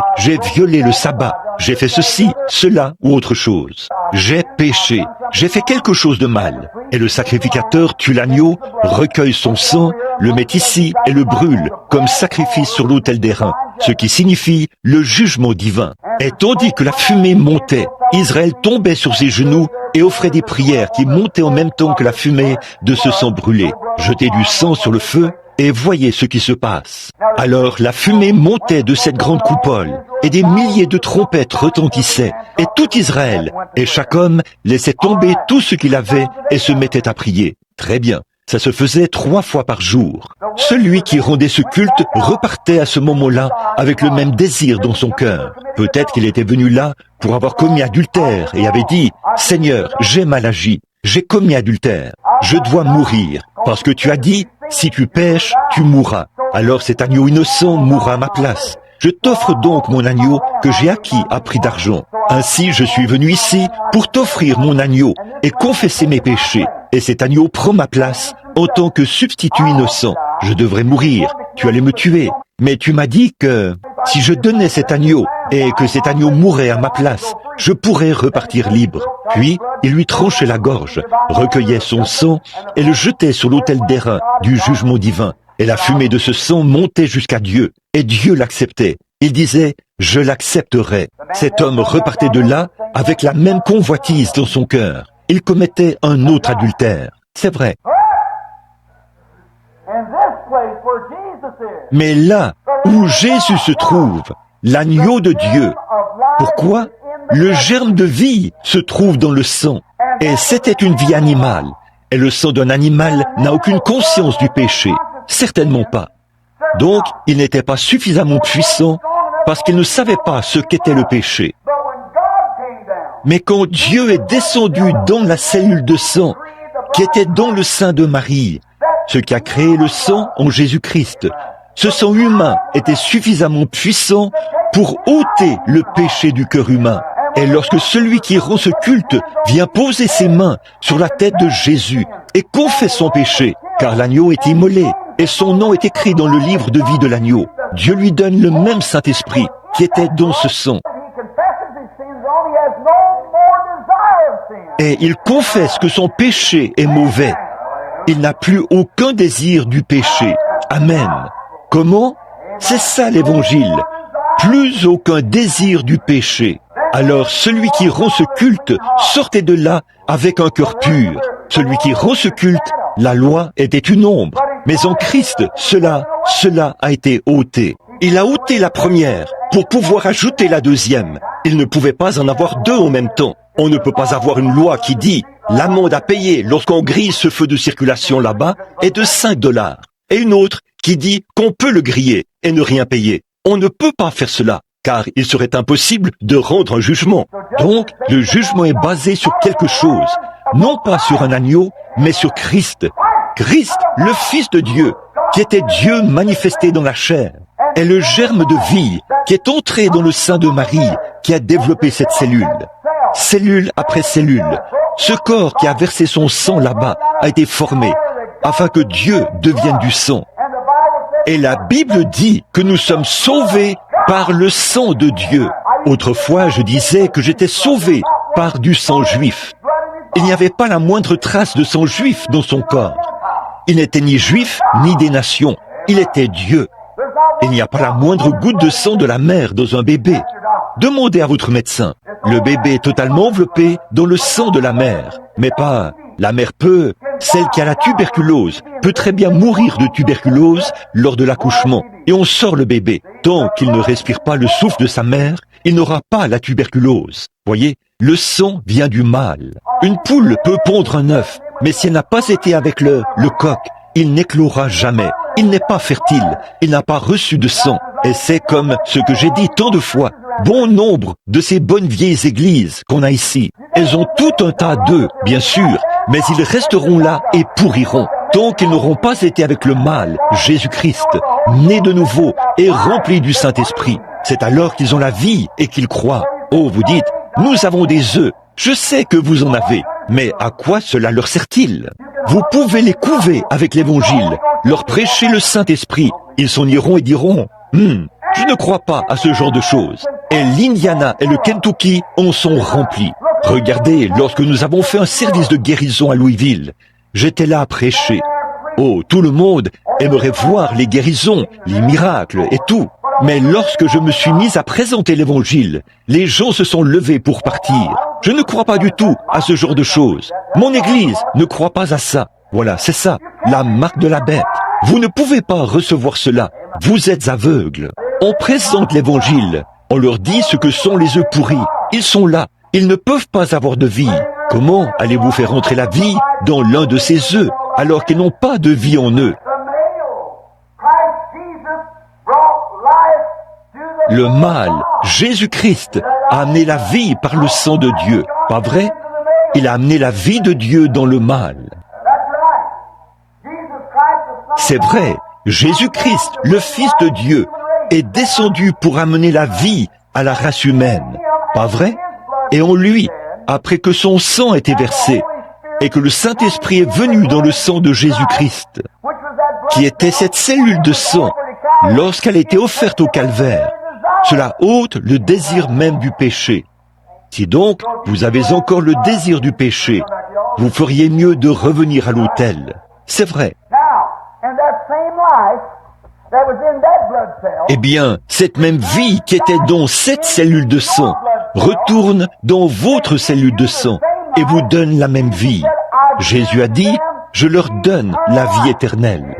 violé le sabbat. J'ai fait ceci, cela ou autre chose. J'ai péché. J'ai fait quelque chose de mal. » Et le sacrificateur tue l'agneau, recueille son sang, le met ici et le brûle comme sacrifice sur l'autel d'airain, ce qui signifie le jugement divin. Et tandis que la fumée montait Israël tombait sur ses genoux et offrait des prières qui montaient en même temps que la fumée de ce sang brûlé. Jetez du sang sur le feu et voyez ce qui se passe. Alors la fumée montait de cette grande coupole, et des milliers de trompettes retentissaient, et tout Israël, et chaque homme laissait tomber tout ce qu'il avait et se mettait à prier. Très bien, ça se faisait 3 fois par jour. Celui qui rendait ce culte repartait à ce moment-là avec le même désir dans son cœur. Peut-être qu'il était venu là pour avoir commis adultère et avait dit « Seigneur, j'ai mal agi, j'ai commis adultère, je dois mourir, parce que tu as dit « Si tu pèches, tu mourras. Alors cet agneau innocent mourra à ma place. Je t'offre donc mon agneau que j'ai acquis à prix d'argent. Ainsi je suis venu ici pour t'offrir mon agneau et confesser mes péchés. Et cet agneau prend ma place en tant que substitut innocent. Je devrais mourir, tu allais me tuer. Mais tu m'as dit que si je donnais cet agneau et que cet agneau mourait à ma place, je pourrais repartir libre. » Puis, il lui tranchait la gorge, recueillait son sang et le jetait sur l'autel d'airain du jugement divin. Et la fumée de ce sang montait jusqu'à Dieu, et Dieu l'acceptait. Il disait « Je l'accepterai ». Cet homme repartait de là avec la même convoitise dans son cœur. Il commettait un autre adultère. C'est vrai. Mais là où Jésus se trouve, l'agneau de Dieu, pourquoi ? Le germe de vie se trouve dans le sang. Et c'était une vie animale. Et le sang d'un animal n'a aucune conscience du péché. Certainement pas. Donc, il n'était pas suffisamment puissant parce qu'il ne savait pas ce qu'était le péché. Mais quand Dieu est descendu dans la cellule de sang qui était dans le sein de Marie, ce qui a créé le sang en Jésus-Christ, ce sang humain était suffisamment puissant pour ôter le péché du cœur humain. Et lorsque celui qui rend ce culte vient poser ses mains sur la tête de Jésus et confesse son péché, car l'agneau est immolé et son nom est écrit dans le livre de vie de l'agneau, Dieu lui donne le même Saint-Esprit qui était dans ce sang. Et il confesse que son péché est mauvais. Il n'a plus aucun désir du péché. Amen. Comment ? C'est ça l'évangile. Plus aucun désir du péché. Alors celui qui rend ce culte sortait de là avec un cœur pur. Celui qui rend ce culte, la loi était une ombre. Mais en Christ, cela a été ôté. Il a ôté la première pour pouvoir ajouter la deuxième. Il ne pouvait pas en avoir deux en même temps. On ne peut pas avoir une loi qui dit l'amende à payer lorsqu'on grille ce feu de circulation là-bas est de $5. Et une autre qui dit qu'on peut le griller et ne rien payer. On ne peut pas faire cela, car il serait impossible de rendre un jugement. Donc, le jugement est basé sur quelque chose, non pas sur un agneau, mais sur Christ. Christ, le Fils de Dieu, qui était Dieu manifesté dans la chair, est le germe de vie qui est entré dans le sein de Marie, qui a développé cette cellule. Cellule après cellule, ce corps qui a versé son sang là-bas a été formé, afin que Dieu devienne du sang. Et la Bible dit que nous sommes sauvés par le sang de Dieu. Autrefois, je disais que j'étais sauvé par du sang juif. Il n'y avait pas la moindre trace de sang juif dans son corps. Il n'était ni juif, ni des nations. Il était Dieu. Il n'y a pas la moindre goutte de sang de la mère dans un bébé. Demandez à votre médecin. Le bébé est totalement enveloppé dans le sang de la mère. Mais pas... La mère peut, celle qui a la tuberculose, peut très bien mourir de tuberculose lors de l'accouchement. Et on sort le bébé. Tant qu'il ne respire pas le souffle de sa mère, il n'aura pas la tuberculose. Voyez, le sang vient du mâle. Une poule peut pondre un œuf, mais si elle n'a pas été avec le coq, il n'éclora jamais. Il n'est pas fertile. Il n'a pas reçu de sang. Et c'est comme ce que j'ai dit tant de fois. Bon nombre de ces bonnes vieilles églises qu'on a ici, elles ont tout un tas d'œufs, bien sûr, mais ils resteront là et pourriront, tant qu'ils n'auront pas été avec le mâle, Jésus-Christ, né de nouveau et rempli du Saint-Esprit. C'est alors qu'ils ont la vie et qu'ils croient. Oh, vous dites, nous avons des œufs. Je sais que vous en avez, mais à quoi cela leur sert-il? Vous pouvez les couver avec l'Évangile, leur prêcher le Saint-Esprit. Ils s'en iront et diront, je ne crois pas à ce genre de choses. Et l'Indiana et le Kentucky en sont remplis. Regardez, lorsque nous avons fait un service de guérison à Louisville, j'étais là à prêcher. Oh, tout le monde aimerait voir les guérisons, les miracles et tout. Mais lorsque je me suis mis à présenter l'évangile, les gens se sont levés pour partir. Je ne crois pas du tout à ce genre de choses. Mon Église ne croit pas à ça. Voilà, c'est ça, la marque de la bête. Vous ne pouvez pas recevoir cela. Vous êtes aveugles. On présente l'évangile. On leur dit ce que sont les œufs pourris. Ils sont là. Ils ne peuvent pas avoir de vie. Comment allez-vous faire entrer la vie dans l'un de ces œufs alors qu'ils n'ont pas de vie en eux? Le mâle, Jésus-Christ, a amené la vie par le sang de Dieu. Pas vrai? Il a amené la vie de Dieu dans le mâle. C'est vrai, Jésus-Christ, le Fils de Dieu, est descendu pour amener la vie à la race humaine. Pas vrai? Et en lui, après que son sang ait été versé, et que le Saint-Esprit est venu dans le sang de Jésus-Christ, qui était cette cellule de sang, lorsqu'elle était offerte au calvaire, cela ôte le désir même du péché. Si donc vous avez encore le désir du péché, vous feriez mieux de revenir à l'autel. C'est vrai. Eh bien, cette même vie qui était dans cette cellule de sang retourne dans votre cellule de sang et vous donne la même vie. Jésus a dit, je leur donne la vie éternelle.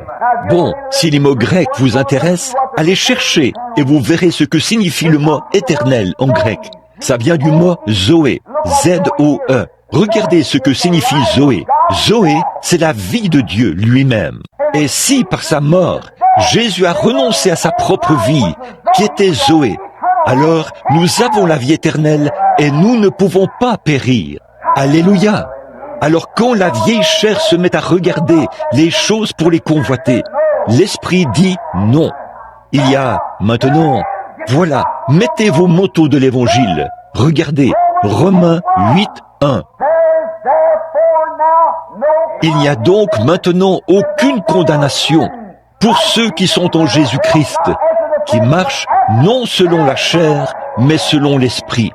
Bon, si les mots grecs vous intéressent, allez chercher et vous verrez ce que signifie le mot éternel en grec. Ça vient du mot Zoé, Z-O-E. Regardez ce que signifie Zoé. Zoé, c'est la vie de Dieu lui-même. Et si par sa mort, Jésus a renoncé à sa propre vie, qui était Zoé, alors nous avons la vie éternelle et nous ne pouvons pas périr. Alléluia! Alors quand la vieille chair se met à regarder les choses pour les convoiter, l'esprit dit non. Il y a maintenant, voilà, mettez vos motos de l'évangile. Regardez, Romains 8, 1. Il n'y a donc maintenant aucune condamnation pour ceux qui sont en Jésus-Christ, qui marchent non selon la chair, mais selon l'esprit.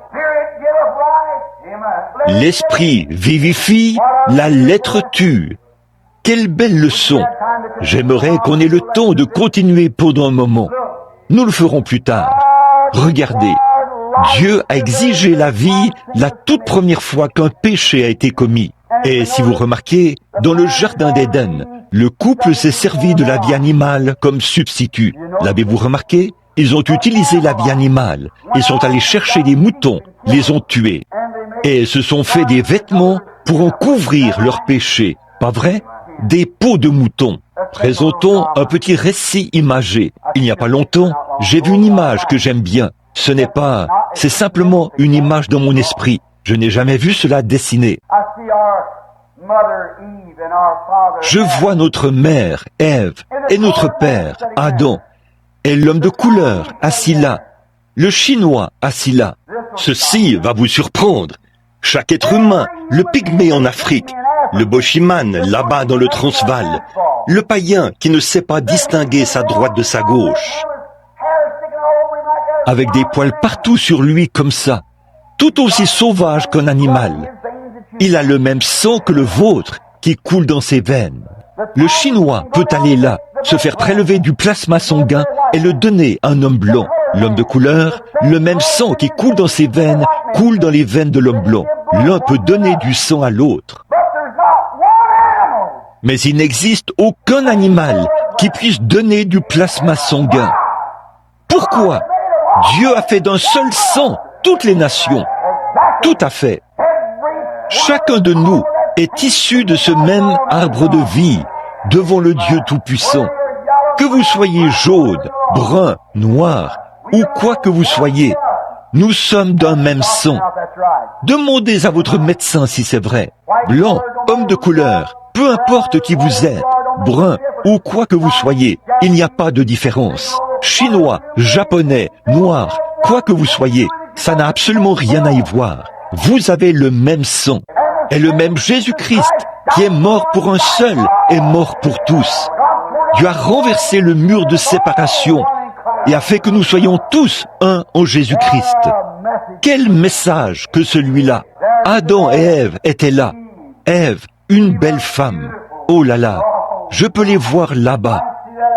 L'esprit vivifie, la lettre tue. Quelle belle leçon! J'aimerais qu'on ait le temps de continuer pendant un moment. Nous le ferons plus tard. Regardez, Dieu a exigé la vie la toute première fois qu'un péché a été commis. Et si vous remarquez, dans le jardin d'Éden, le couple s'est servi de la vie animale comme substitut. L'avez-vous remarqué? Ils ont utilisé la vie animale. Ils sont allés chercher des moutons, les ont tués. Et se sont fait des vêtements pour en couvrir leurs péchés. Pas vrai? Des peaux de moutons. Présentons un petit récit imagé. Il n'y a pas longtemps, j'ai vu une image que j'aime bien. C'est simplement une image dans mon esprit. Je n'ai jamais vu cela dessiné. Je vois notre mère, Ève, et notre père, Adam, et l'homme de couleur assis là, le chinois assis là. Ceci va vous surprendre. Chaque être humain, le pygmée en Afrique, le Boshiman là-bas dans le Transvaal, le païen qui ne sait pas distinguer sa droite de sa gauche, avec des poils partout sur lui comme ça, tout aussi sauvage qu'un animal. Il a le même sang que le vôtre qui coule dans ses veines. Le chinois peut aller là, se faire prélever du plasma sanguin et le donner à un homme blanc. L'homme de couleur, le même sang qui coule dans ses veines, coule dans les veines de l'homme blanc. L'un peut donner du sang à l'autre. Mais il n'existe aucun animal qui puisse donner du plasma sanguin. Pourquoi? Dieu a fait d'un seul sang toutes les nations. Tout à fait. Chacun de nous est issu de ce même arbre de vie devant le Dieu Tout-Puissant. Que vous soyez jaune, brun, noir, ou quoi que vous soyez, nous sommes d'un même sang. Demandez à votre médecin si c'est vrai. Blanc, homme de couleur, peu importe qui vous êtes, brun ou quoi que vous soyez, il n'y a pas de différence. Chinois, japonais, noir, quoi que vous soyez, ça n'a absolument rien à y voir. Vous avez le même sang. Et le même Jésus-Christ, qui est mort pour un seul, est mort pour tous. Dieu a renversé le mur de séparation et a fait que nous soyons tous un en Jésus-Christ. Quel message que celui-là! Adam et Ève étaient là. Ève, une belle femme. Oh là là, je peux les voir là-bas.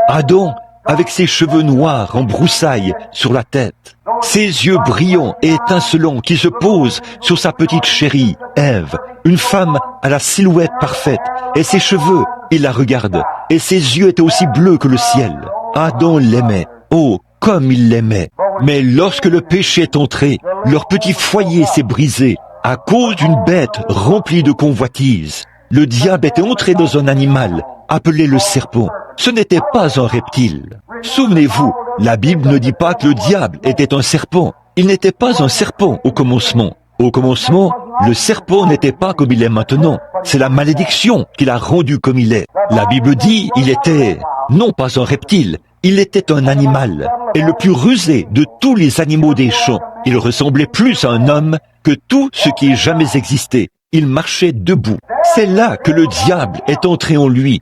Adam, avec ses cheveux noirs en broussailles sur la tête, ses yeux brillants et étincelants qui se posent sur sa petite chérie, Ève, une femme à la silhouette parfaite, et ses cheveux, il la regarde, et ses yeux étaient aussi bleus que le ciel. Adam l'aimait, oh, comme il l'aimait. Mais lorsque le péché est entré, leur petit foyer s'est brisé, à cause d'une bête remplie de convoitises. Le diable était entré dans un animal, appelé le serpent. Ce n'était pas un reptile. Souvenez-vous, la Bible ne dit pas que le diable était un serpent. Il n'était pas un serpent au commencement. Au commencement, le serpent n'était pas comme il est maintenant. C'est la malédiction qui l'a rendu comme il est. La Bible dit, il était, non pas un reptile, il était un animal, et le plus rusé de tous les animaux des champs. Il ressemblait plus à un homme que tout ce qui ait jamais existé. Il marchait debout. C'est là que le diable est entré en lui.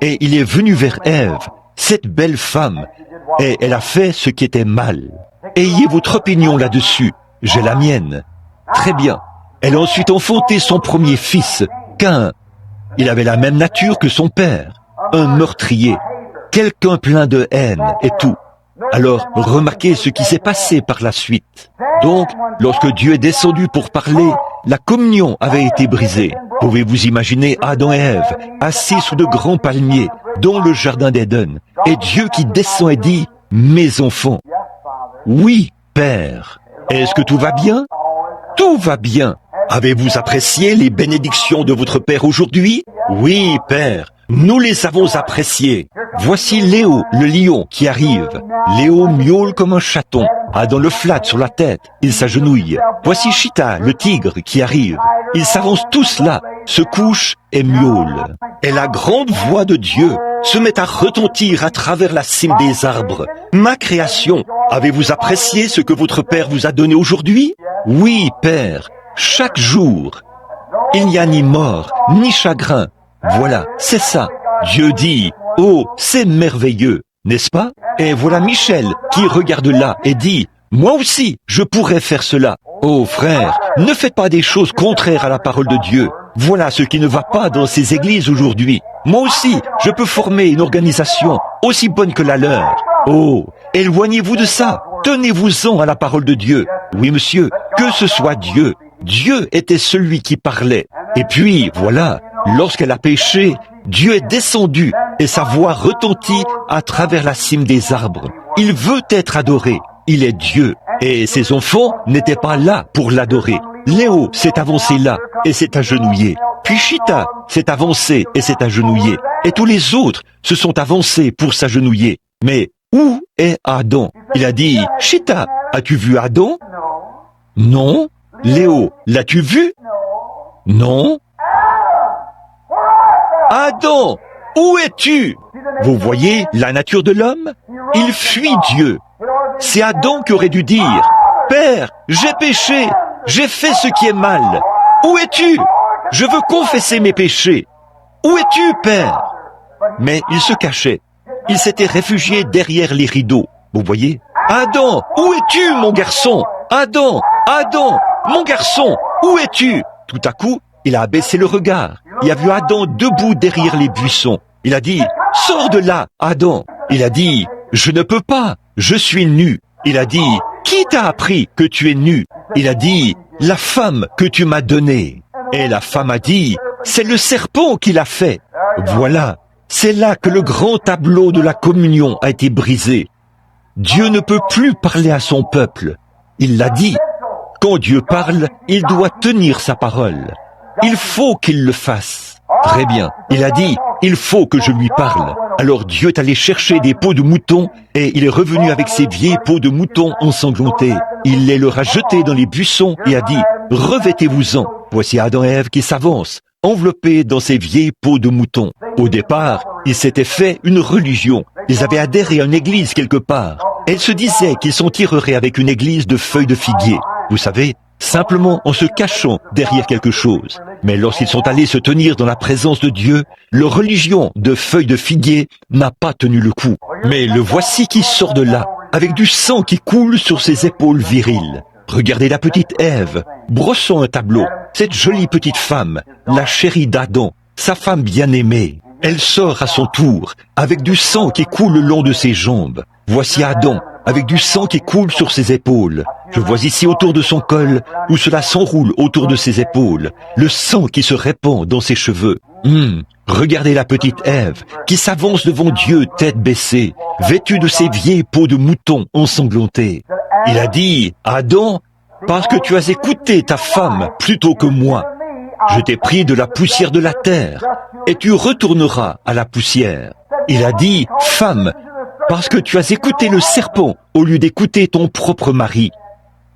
Et il est venu vers Ève, cette belle femme, et elle a fait ce qui était mal. Ayez votre opinion là-dessus, j'ai la mienne. Très bien. Elle a ensuite enfanté son premier fils, Caïn. Il avait la même nature que son père, un meurtrier, quelqu'un plein de haine et tout. Alors, remarquez ce qui s'est passé par la suite. Donc, lorsque Dieu est descendu pour parler, la communion avait été brisée. Pouvez-vous imaginer Adam et Ève, assis sous de grands palmiers, dans le jardin d'Éden, et Dieu qui descend et dit, « Mes enfants, oui, Père, est-ce que tout va bien? Tout va bien. Avez-vous apprécié les bénédictions de votre Père aujourd'hui? Oui, Père, nous les avons appréciées. Voici Léo, le lion, qui arrive. Léo miaule comme un chaton, Adam le flatte sur la tête, il s'agenouille. Voici Chita, le tigre, qui arrive. Ils s'avancent tous là, se couchent et miaulent. Et la grande voix de Dieu se met à retentir à travers la cime des arbres. Ma création, avez-vous apprécié ce que votre Père vous a donné aujourd'hui? Oui, Père, chaque jour. Il n'y a ni mort, ni chagrin. Voilà, c'est ça. Dieu dit, oh, c'est merveilleux, n'est-ce pas? Et voilà Michel qui regarde là et dit, moi aussi, je pourrais faire cela. Oh frère, ne faites pas des choses contraires à la parole de Dieu. Voilà ce qui ne va pas dans ces églises aujourd'hui. Moi aussi, je peux former une organisation aussi bonne que la leur. Oh, éloignez-vous de ça. Tenez-vous-en à la parole de Dieu. Oui, monsieur, que ce soit Dieu. Dieu était celui qui parlait. Et puis, voilà, lorsqu'elle a péché, Dieu est descendu et sa voix retentit à travers la cime des arbres. Il veut être adoré. Il est Dieu. Et ses enfants n'étaient pas là pour l'adorer. Léo s'est avancé là et s'est agenouillé. Puis Chita s'est avancé et s'est agenouillé. Et tous les autres se sont avancés pour s'agenouiller. Mais où est Adam? Il a dit, Chita, as-tu vu Adam? Non. Léo, l'as-tu vu? Non. Adam, où es-tu? Vous voyez la nature de l'homme? Il fuit Dieu. C'est Adam qui aurait dû dire, Père, j'ai péché, j'ai fait ce qui est mal. Où es-tu? Je veux confesser mes péchés. Où es-tu, Père? Mais il se cachait. Il s'était réfugié derrière les rideaux. Vous voyez? Adam, où es-tu, mon garçon? Adam, Adam, mon garçon, où es-tu? Tout à coup, il a abaissé le regard. Il a vu Adam debout derrière les buissons. Il a dit, sors de là, Adam. Il a dit, je ne peux pas, je suis nu. Il a dit, qui t'a appris que tu es nu? Il a dit, la femme que tu m'as donnée. Et la femme a dit, c'est le serpent qui l'a fait. Voilà, c'est là que le grand tableau de la communion a été brisé. Dieu ne peut plus parler à son peuple. Il l'a dit. Quand Dieu parle, il doit tenir sa parole. Il faut qu'il le fasse. Très bien. Il a dit, il faut que je lui parle. Alors Dieu est allé chercher des peaux de mouton et il est revenu avec ces vieilles peaux de mouton ensanglantées. Il les leur a jetées dans les buissons et a dit, revêtez-vous-en. Voici Adam et Ève qui s'avancent, enveloppés dans ces vieilles peaux de mouton. Au départ, ils s'étaient fait une religion. Ils avaient adhéré à une église quelque part. Et ils se disaient qu'ils s'en tireraient avec une église de feuilles de figuier. Vous savez, simplement en se cachant derrière quelque chose. Mais lorsqu'ils sont allés se tenir dans la présence de Dieu, leur religion de feuilles de figuier n'a pas tenu le coup. Mais le voici qui sort de là, avec du sang qui coule sur ses épaules viriles. Regardez la petite Ève, brossant un tableau. Cette jolie petite femme, la chérie d'Adam, sa femme bien-aimée. Elle sort à son tour, avec du sang qui coule le long de ses jambes. Voici Adam, avec du sang qui coule sur ses épaules. Je vois ici autour de son col, où cela s'enroule autour de ses épaules, le sang qui se répand dans ses cheveux. Regardez la petite Ève, qui s'avance devant Dieu tête baissée, vêtue de ses vieilles peaux de mouton ensanglantées. Il a dit, Adam, parce que tu as écouté ta femme plutôt que moi, je t'ai pris de la poussière de la terre, et tu retourneras à la poussière. Il a dit, femme, parce que tu as écouté le serpent au lieu d'écouter ton propre mari.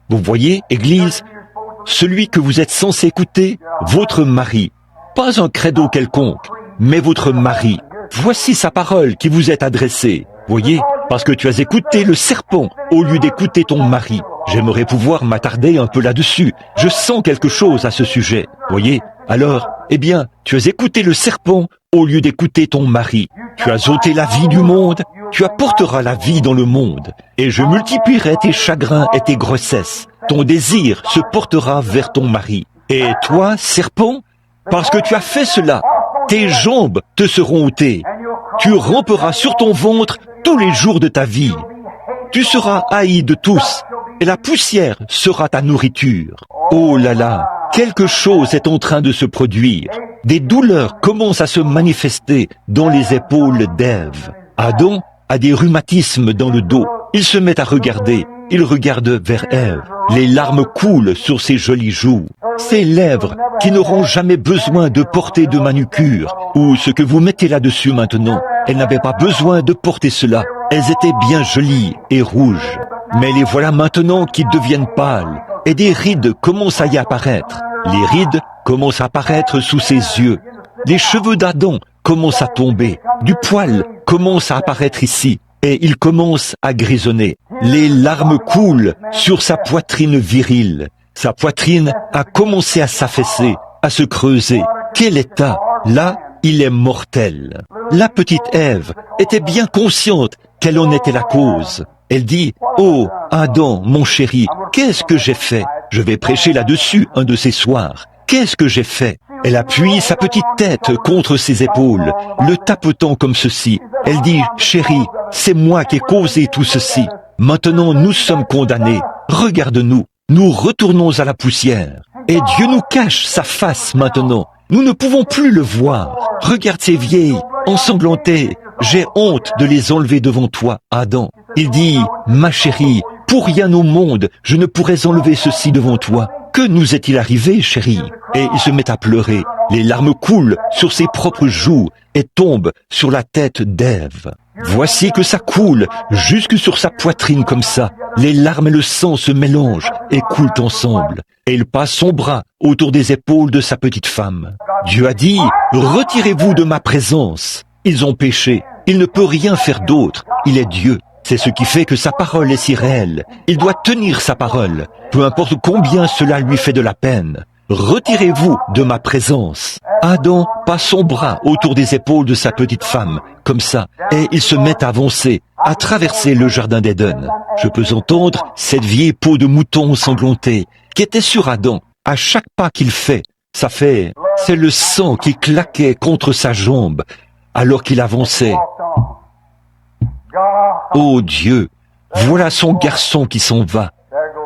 Vous voyez, Église, celui que vous êtes censé écouter, votre mari, pas un credo quelconque, mais votre mari. Voici sa parole qui vous est adressée. Voyez, parce que tu as écouté le serpent au lieu d'écouter ton mari. J'aimerais pouvoir m'attarder un peu là-dessus. Je sens quelque chose à ce sujet. Voyez, alors, eh bien, tu as écouté le serpent au lieu d'écouter ton mari. Tu as ôté la vie du monde, tu apporteras la vie dans le monde, et je multiplierai tes chagrins et tes grossesses. Ton désir se portera vers ton mari. Et toi, serpent, parce que tu as fait cela, tes jambes te seront ôtées. Tu ramperas sur ton ventre tous les jours de ta vie. Tu seras haï de tous, et la poussière sera ta nourriture. Oh là là, quelque chose est en train de se produire. Des douleurs commencent à se manifester dans les épaules d'Ève. Adam a des rhumatismes dans le dos. Il se met à regarder. Il regarde vers Ève. Les larmes coulent sur ses jolies joues. Ses lèvres qui n'auront jamais besoin de porter de manucure ou ce que vous mettez là-dessus maintenant. Elles n'avaient pas besoin de porter cela. Elles étaient bien jolies et rouges. Mais les voilà maintenant qui deviennent pâles et des rides commencent à y apparaître. Les rides commencent à apparaître sous ses yeux. Les cheveux d'Adam commencent à tomber. Du poil commence à apparaître ici. Et il commence à grisonner. Les larmes coulent sur sa poitrine virile. Sa poitrine a commencé à s'affaisser, à se creuser. Quel état! Là, il est mortel. La petite Ève était bien consciente qu'elle en était la cause. Elle dit, « Oh, Adam, mon chéri, qu'est-ce que j'ai fait? Je vais prêcher là-dessus un de ces soirs. Qu'est-ce que j'ai fait ?» Elle appuie sa petite tête contre ses épaules, le tapotant comme ceci. Elle dit, « Chérie, c'est moi qui ai causé tout ceci. Maintenant, nous sommes condamnés. Regarde-nous. Nous retournons à la poussière. Et Dieu nous cache sa face maintenant. Nous ne pouvons plus le voir. Regarde ces vieilles, ensanglantées. J'ai honte de les enlever devant toi, Adam. » Il dit, « Ma chérie, pour rien au monde, je ne pourrais enlever ceci devant toi. Que nous est-il arrivé, chérie ?» Et il se met à pleurer. Les larmes coulent sur ses propres joues et tombent sur la tête d'Ève. Voici que ça coule jusque sur sa poitrine comme ça. Les larmes et le sang se mélangent et coulent ensemble. Et il passe son bras autour des épaules de sa petite femme. Dieu a dit, « Retirez-vous de ma présence. » Ils ont péché. Il ne peut rien faire d'autre. Il est Dieu. C'est ce qui fait que sa parole est si réelle. Il doit tenir sa parole, peu importe combien cela lui fait de la peine. Retirez-vous de ma présence. Adam passe son bras autour des épaules de sa petite femme, comme ça, et il se met à avancer, à traverser le jardin d'Éden. Je peux entendre cette vieille peau de mouton ensanglantée qui était sur Adam. À chaque pas qu'il fait, c'est le sang qui claquait contre sa jambe alors qu'il avançait. Oh Dieu, voilà son garçon qui s'en va.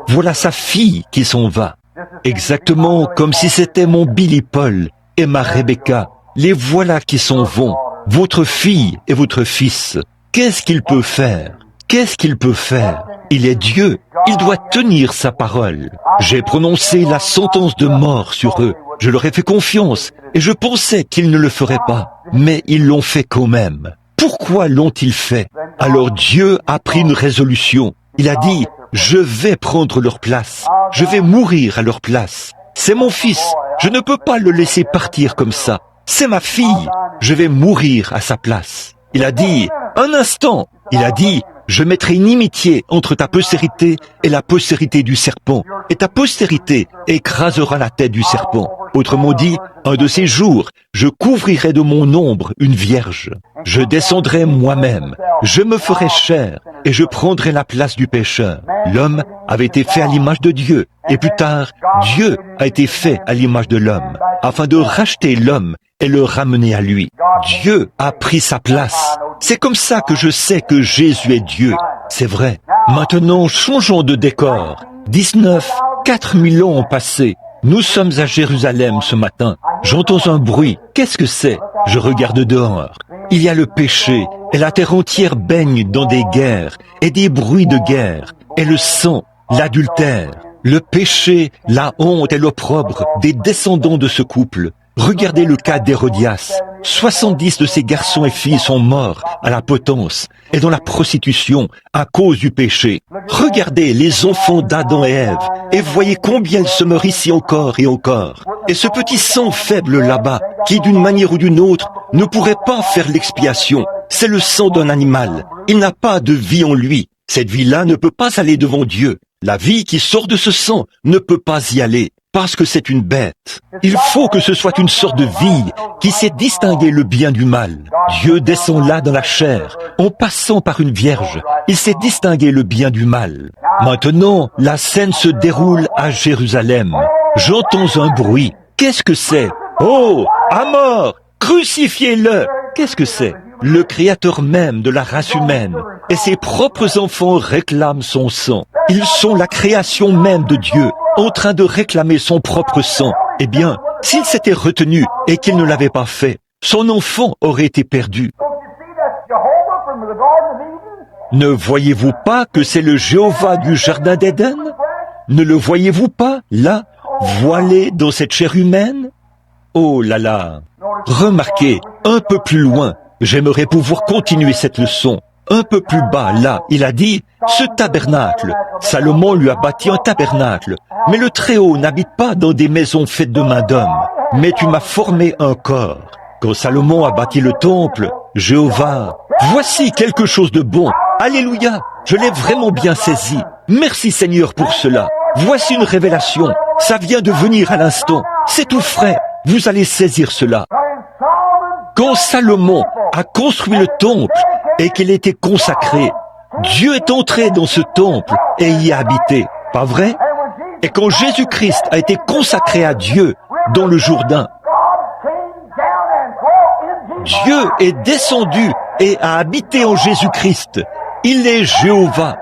Voilà sa fille qui s'en va. Exactement comme si c'était mon Billy Paul et ma Rebecca. Les voilà qui s'en vont. Votre fille et votre fils. Qu'est-ce qu'il peut faire? Qu'est-ce qu'il peut faire? Il est Dieu. Il doit tenir sa parole. J'ai prononcé la sentence de mort sur eux. Je leur ai fait confiance et je pensais qu'ils ne le feraient pas. Mais ils l'ont fait quand même. Pourquoi l'ont-ils fait? Alors Dieu a pris une résolution. Il a dit, je vais prendre leur place. Je vais mourir à leur place. C'est mon fils. Je ne peux pas le laisser partir comme ça. C'est ma fille. Je vais mourir à sa place. Il a dit, un instant. Il a dit, je mettrai une inimitié entre ta postérité et la postérité du serpent. Et ta postérité écrasera la tête du serpent. Autrement dit, un de ces jours, je couvrirai de mon ombre une vierge. Je descendrai moi-même, je me ferai chair et je prendrai la place du pécheur. L'homme avait été fait à l'image de Dieu et plus tard, Dieu a été fait à l'image de l'homme afin de racheter l'homme et le ramener à lui. Dieu a pris sa place. C'est comme ça que je sais que Jésus est Dieu. C'est vrai. Maintenant, changeons de décor. 4000 ans ont passé. Nous sommes à Jérusalem ce matin. J'entends un bruit. Qu'est-ce que c'est? Je regarde dehors. Il y a le péché, et la terre entière baigne dans des guerres, et des bruits de guerre, et le sang, l'adultère, le péché, la honte et l'opprobre des descendants de ce couple. Regardez le cas d'Hérodias. 70 de ses garçons et filles sont morts à la potence et dans la prostitution à cause du péché. Regardez les enfants d'Adam et Ève et voyez combien ils se meurent ici encore et encore. Et ce petit sang faible là-bas, qui d'une manière ou d'une autre ne pourrait pas faire l'expiation, c'est le sang d'un animal. Il n'a pas de vie en lui. Cette vie-là ne peut pas aller devant Dieu. La vie qui sort de ce sang ne peut pas y aller. Parce que c'est une bête. Il faut que ce soit une sorte de vie qui sait distinguer le bien du mal. Dieu descend là dans la chair, en passant par une vierge. Il sait distinguer le bien du mal. Maintenant, la scène se déroule à Jérusalem. J'entends un bruit. Qu'est-ce que c'est? Oh, à mort! Crucifiez-le! Qu'est-ce que c'est? Le créateur même de la race humaine. Et ses propres enfants réclament son sang. Ils sont la création même de Dieu, en train de réclamer son propre sang. Eh bien, s'il s'était retenu et qu'il ne l'avait pas fait, son enfant aurait été perdu. Ne voyez-vous pas que c'est le Jéhovah du Jardin d'Éden? Ne le voyez-vous pas, là, voilé dans cette chair humaine? Oh là là! Remarquez, un peu plus loin, j'aimerais pouvoir continuer cette leçon. Un peu plus bas, là, il a dit, ce tabernacle. Salomon lui a bâti un tabernacle. Mais le Très-Haut n'habite pas dans des maisons faites de main d'homme. Mais tu m'as formé un corps. Quand Salomon a bâti le temple, Jéhovah, voici quelque chose de bon. Alléluia, je l'ai vraiment bien saisi. Merci Seigneur pour cela. Voici une révélation. Ça vient de venir à l'instant. C'est tout frais. Vous allez saisir cela. Quand Salomon a construit le temple et qu'il était consacré, Dieu est entré dans ce temple et y a habité. Pas vrai? Et quand Jésus-Christ a été consacré à Dieu dans le Jourdain, Dieu est descendu et a habité en Jésus-Christ. Il est Jéhovah.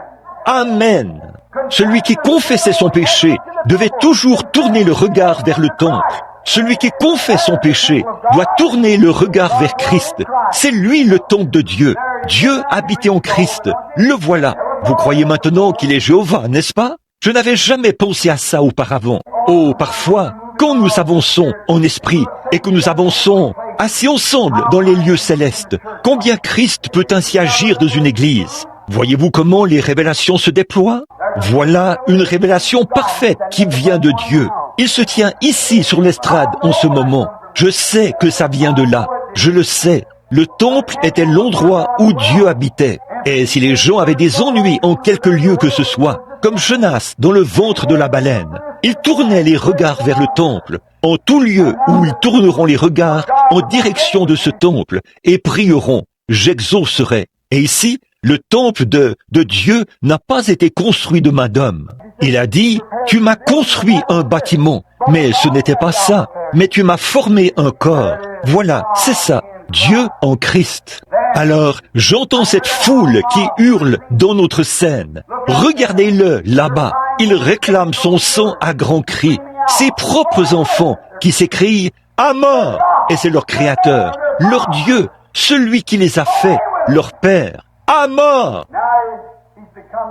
Amen. Celui qui confessait son péché devait toujours tourner le regard vers le temple. Celui qui confesse son péché doit tourner le regard vers Christ. C'est lui le temple de Dieu. Dieu habitait en Christ. Le voilà. Vous croyez maintenant qu'il est Jéhovah, n'est-ce pas? Je n'avais jamais pensé à ça auparavant. Oh, parfois, quand nous avançons en esprit et que nous avançons assis ensemble dans les lieux célestes, combien Christ peut ainsi agir dans une église? Voyez-vous comment les révélations se déploient? Voilà une révélation parfaite qui vient de Dieu. Il se tient ici sur l'estrade en ce moment. Je sais que ça vient de là. Je le sais. Le temple était l'endroit où Dieu habitait. Et si les gens avaient des ennuis en quelque lieu que ce soit, comme Jonas dans le ventre de la baleine, ils tournaient les regards vers le temple, en tout lieu où ils tourneront les regards en direction de ce temple, et prieront, j'exaucerai. Et ici, le temple de Dieu n'a pas été construit de main d'homme. Il a dit, tu m'as construit un bâtiment, mais ce n'était pas ça, mais tu m'as formé un corps. Voilà, c'est ça, Dieu en Christ. Alors, j'entends cette foule qui hurle dans notre scène. Regardez-le là-bas, il réclame son sang à grands cris. Ses propres enfants qui s'écrient « à mort !» Et c'est leur Créateur, leur Dieu, celui qui les a faits, leur Père. À mort!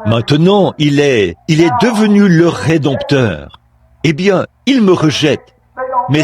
Maintenant, il est devenu leur Rédempteur. Eh bien, ils me rejettent. Mais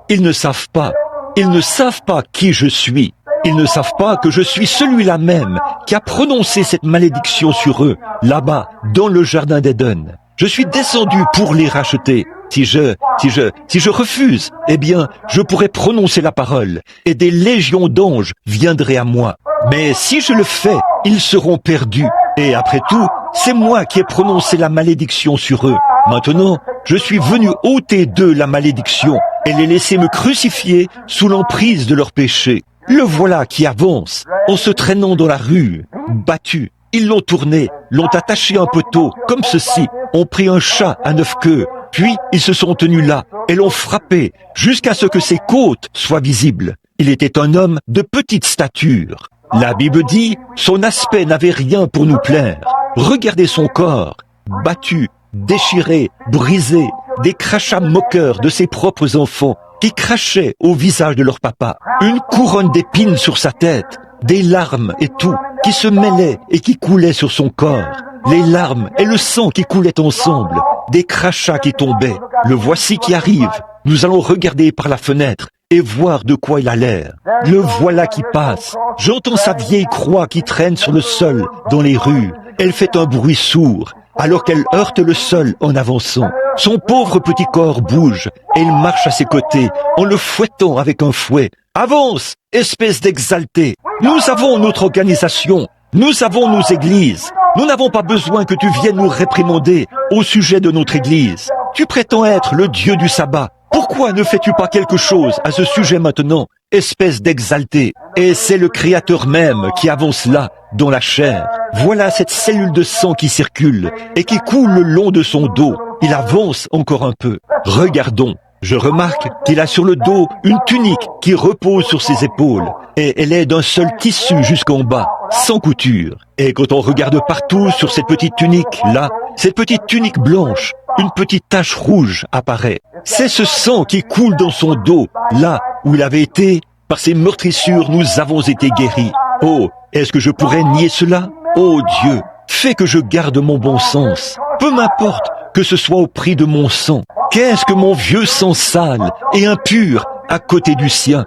ils ne savent pas. Ils ne savent pas qui je suis. Ils ne savent pas que je suis celui-là même qui a prononcé cette malédiction sur eux, là-bas, dans le Jardin d'Éden. Je suis descendu pour les racheter. Si je refuse, eh bien, je pourrais prononcer la parole et des légions d'anges viendraient à moi. Mais si je le fais, ils seront perdus. Et après tout, c'est moi qui ai prononcé la malédiction sur eux. Maintenant, je suis venu ôter d'eux la malédiction et les laisser me crucifier sous l'emprise de leurs péchés. Le voilà qui avance, en se traînant dans la rue, battu. Ils l'ont tourné, l'ont attaché à un poteau, comme ceci, ont pris un chat à 9 queues, Puis ils se sont tenus là et l'ont frappé jusqu'à ce que ses côtes soient visibles. Il était un homme de petite stature. La Bible dit, son aspect n'avait rien pour nous plaire. Regardez son corps, battu, déchiré, brisé, des crachats moqueurs de ses propres enfants qui crachaient au visage de leur papa. Une couronne d'épines sur sa tête, des larmes et tout, qui se mêlaient et qui coulaient sur son corps. Les larmes et le sang qui coulaient ensemble, des crachats qui tombaient. Le voici qui arrive. Nous allons regarder par la fenêtre et voir de quoi il a l'air. Le voilà qui passe. J'entends sa vieille croix qui traîne sur le sol dans les rues. Elle fait un bruit sourd alors qu'elle heurte le sol en avançant. Son pauvre petit corps bouge et il marche à ses côtés en le fouettant avec un fouet. Avance, espèce d'exalté. Nous avons notre organisation. Nous avons nos églises. Nous n'avons pas besoin que tu viennes nous réprimander au sujet de notre église. Tu prétends être le Dieu du sabbat. Pourquoi ne fais-tu pas quelque chose à ce sujet maintenant, espèce d'exalté? Et c'est le Créateur même qui avance là, dans la chair. Voilà cette cellule de sang qui circule et qui coule le long de son dos. Il avance encore un peu. Regardons. Je remarque qu'il a sur le dos une tunique qui repose sur ses épaules et elle est d'un seul tissu jusqu'en bas, sans couture. Et quand on regarde partout sur cette petite tunique, là, cette petite tunique blanche, une petite tache rouge apparaît. C'est ce sang qui coule dans son dos, là où il avait été. Par ces meurtrissures, nous avons été guéris. Oh, est-ce que je pourrais nier cela? Oh Dieu, fais que je garde mon bon sens. Peu m'importe que ce soit au prix de mon sang. Qu'est-ce que mon vieux sang sale et impur à côté du sien?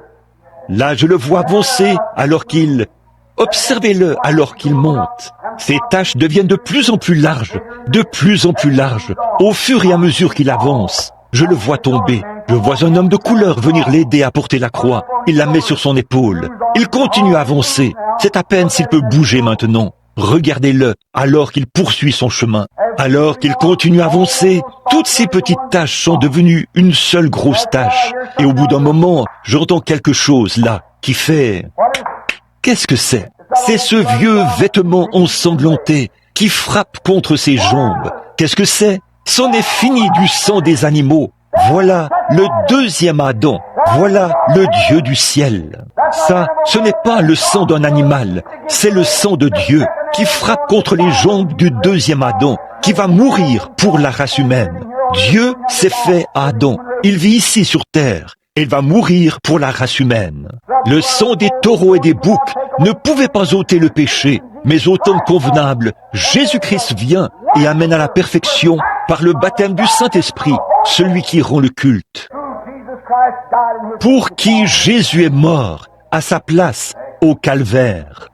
Là, je le vois avancer alors qu'il... Observez-le alors qu'il monte. Ses taches deviennent de plus en plus larges, au fur et à mesure qu'il avance. Je le vois tomber. Je vois un homme de couleur venir l'aider à porter la croix. Il la met sur son épaule. Il continue à avancer. C'est à peine s'il peut bouger maintenant. Regardez-le alors qu'il poursuit son chemin. Alors qu'il continue à avancer, toutes ces petites taches sont devenues une seule grosse tache. Et au bout d'un moment, j'entends quelque chose là qui fait... Qu'est-ce que c'est? C'est ce vieux vêtement ensanglanté qui frappe contre ses jambes. Qu'est-ce que c'est? C'en est fini du sang des animaux. Voilà le deuxième Adam. Voilà le Dieu du ciel. Ça, ce n'est pas le sang d'un animal, c'est le sang de Dieu qui frappe contre les jambes du deuxième Adam, qui va mourir pour la race humaine. Dieu s'est fait à Adam. Il vit ici sur terre. Il va mourir pour la race humaine. Le sang des taureaux et des boucs ne pouvait pas ôter le péché, mais au temps convenable, Jésus-Christ vient et amène à la perfection par le baptême du Saint-Esprit, celui qui rend le culte. Pour qui Jésus est mort à sa place au calvaire.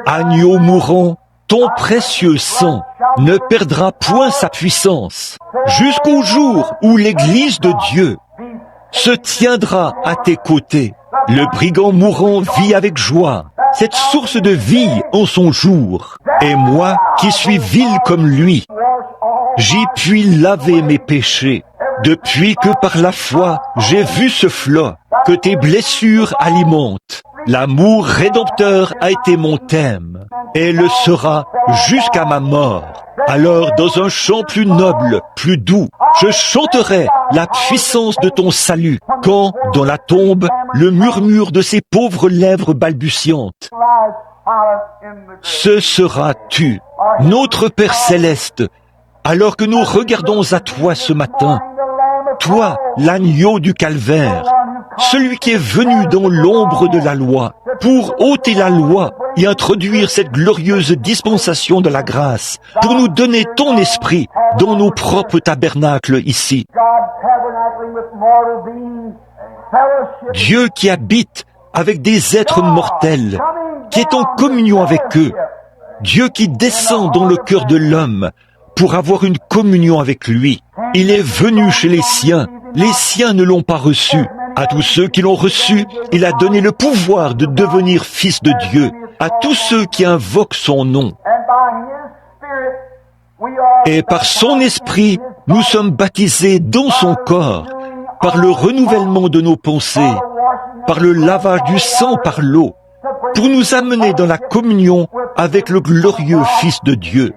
Agneau mourant, ton précieux sang ne perdra point sa puissance jusqu'au jour où l'Église de Dieu se tiendra à tes côtés. Le brigand mourant vit avec joie cette source de vie en son jour. Et moi, qui suis vil comme lui, j'y puis laver mes péchés. Depuis que par la foi, j'ai vu ce flot que tes blessures alimentent. L'amour rédempteur a été mon thème, et le sera jusqu'à ma mort. Alors, dans un chant plus noble, plus doux, je chanterai la puissance de ton salut, quand, dans la tombe, le murmure de ces pauvres lèvres balbutiantes. Ce sera tu, notre Père céleste, alors que nous regardons à toi ce matin, toi, l'agneau du calvaire, celui qui est venu dans l'ombre de la loi, pour ôter la loi et introduire cette glorieuse dispensation de la grâce, pour nous donner ton esprit dans nos propres tabernacles ici. Dieu qui habite avec des êtres mortels, qui est en communion avec eux, Dieu qui descend dans le cœur de l'homme pour avoir une communion avec lui. Il est venu chez les siens ne l'ont pas reçu. À tous ceux qui l'ont reçu, il a donné le pouvoir de devenir fils de Dieu, à tous ceux qui invoquent son nom. Et par son esprit, nous sommes baptisés dans son corps, par le renouvellement de nos pensées, par le lavage du sang par l'eau, pour nous amener dans la communion avec le glorieux Fils de Dieu.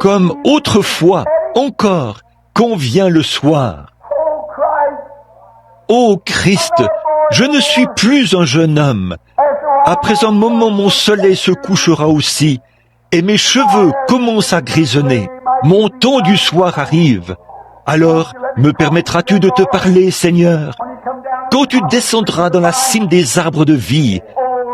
Comme autrefois, encore, quand vient le soir. Ô Christ, je ne suis plus un jeune homme. Après un moment, mon soleil se couchera aussi, et mes cheveux commencent à grisonner. Mon temps du soir arrive. Alors, me permettras-tu de te parler, Seigneur? Quand tu descendras dans la cime des arbres de vie,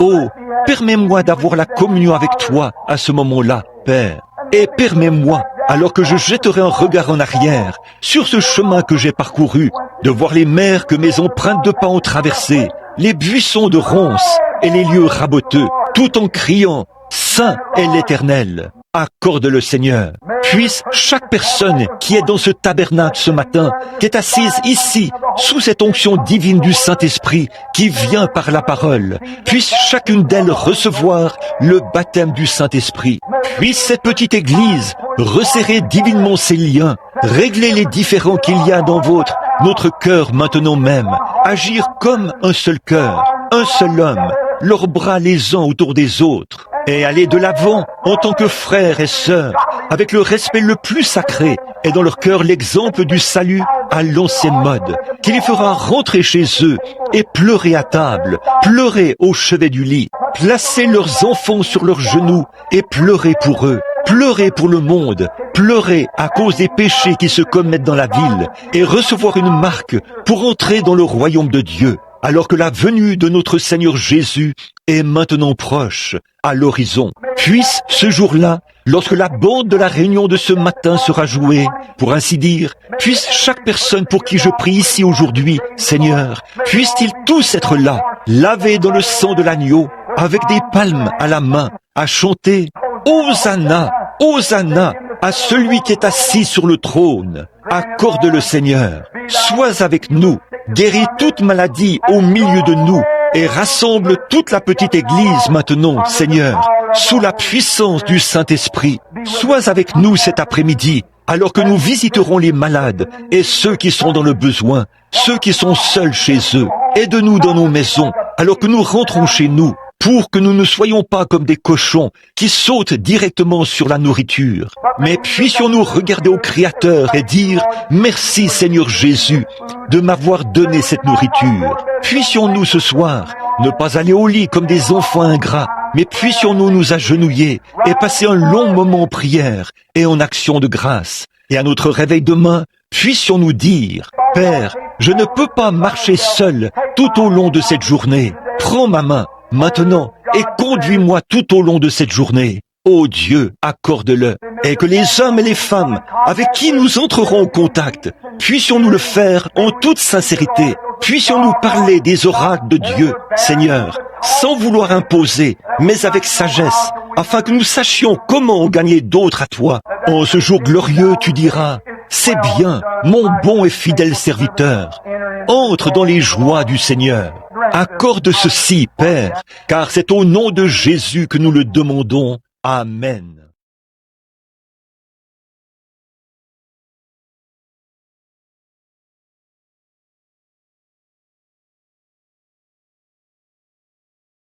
oh, permets-moi d'avoir la communion avec toi à ce moment-là, Père. Et permets-moi, alors que je jetterai un regard en arrière sur ce chemin que j'ai parcouru, de voir les mers que mes empreintes de pas ont traversées, les buissons de ronces et les lieux raboteux, tout en criant « Saint est l'Éternel ». Accorde-le, Seigneur. Puisse chaque personne qui est dans ce tabernacle ce matin, qui est assise ici, sous cette onction divine du Saint-Esprit, qui vient par la parole, puisse chacune d'elles recevoir le baptême du Saint-Esprit. Puisse cette petite église resserrer divinement ses liens, régler les différends qu'il y a dans notre cœur maintenant même, agir comme un seul cœur, un seul homme, leurs bras les uns autour des autres, et aller de l'avant en tant que frères et sœurs, avec le respect le plus sacré, et dans leur cœur l'exemple du salut à l'ancienne mode, qui les fera rentrer chez eux et pleurer à table, pleurer au chevet du lit, placer leurs enfants sur leurs genoux et pleurer pour eux, pleurer pour le monde, pleurer à cause des péchés qui se commettent dans la ville, et recevoir une marque pour entrer dans le royaume de Dieu, alors que la venue de notre Seigneur Jésus est maintenant proche, à l'horizon. Puisse ce jour-là, lorsque la bande de la réunion de ce matin sera jouée, pour ainsi dire, puisse chaque personne pour qui je prie ici aujourd'hui, Seigneur, puissent-ils tous être là, lavés dans le sang de l'agneau, avec des palmes à la main, à chanter « Hosanna, Hosanna » à celui qui est assis sur le trône. Accorde-le, Seigneur. Sois avec nous, guéris toute maladie au milieu de nous, et rassemble toute la petite église maintenant, Seigneur, sous la puissance du Saint-Esprit. Sois avec nous cet après-midi, alors que nous visiterons les malades et ceux qui sont dans le besoin, ceux qui sont seuls chez eux. Aide-nous dans nos maisons, alors que nous rentrons chez nous, pour que nous ne soyons pas comme des cochons qui sautent directement sur la nourriture, mais puissions-nous regarder au Créateur et dire « Merci Seigneur Jésus de m'avoir donné cette nourriture ». Puissions-nous ce soir ne pas aller au lit comme des enfants ingrats, mais puissions-nous nous agenouiller et passer un long moment en prière et en action de grâce. Et à notre réveil demain, puissions-nous dire « Père, je ne peux pas marcher seul tout au long de cette journée. Prends ma main maintenant, et conduis-moi tout au long de cette journée. Ô Dieu, accorde-le, et que les hommes et les femmes avec qui nous entrerons en contact, puissions-nous le faire en toute sincérité, puissions-nous parler des oracles de Dieu, Seigneur, sans vouloir imposer, mais avec sagesse, afin que nous sachions comment en gagner d'autres à toi. En ce jour glorieux, tu diras, c'est bien, mon bon et fidèle serviteur, entre dans les joies du Seigneur. Accorde ceci, Père, car c'est au nom de Jésus que nous le demandons. Amen.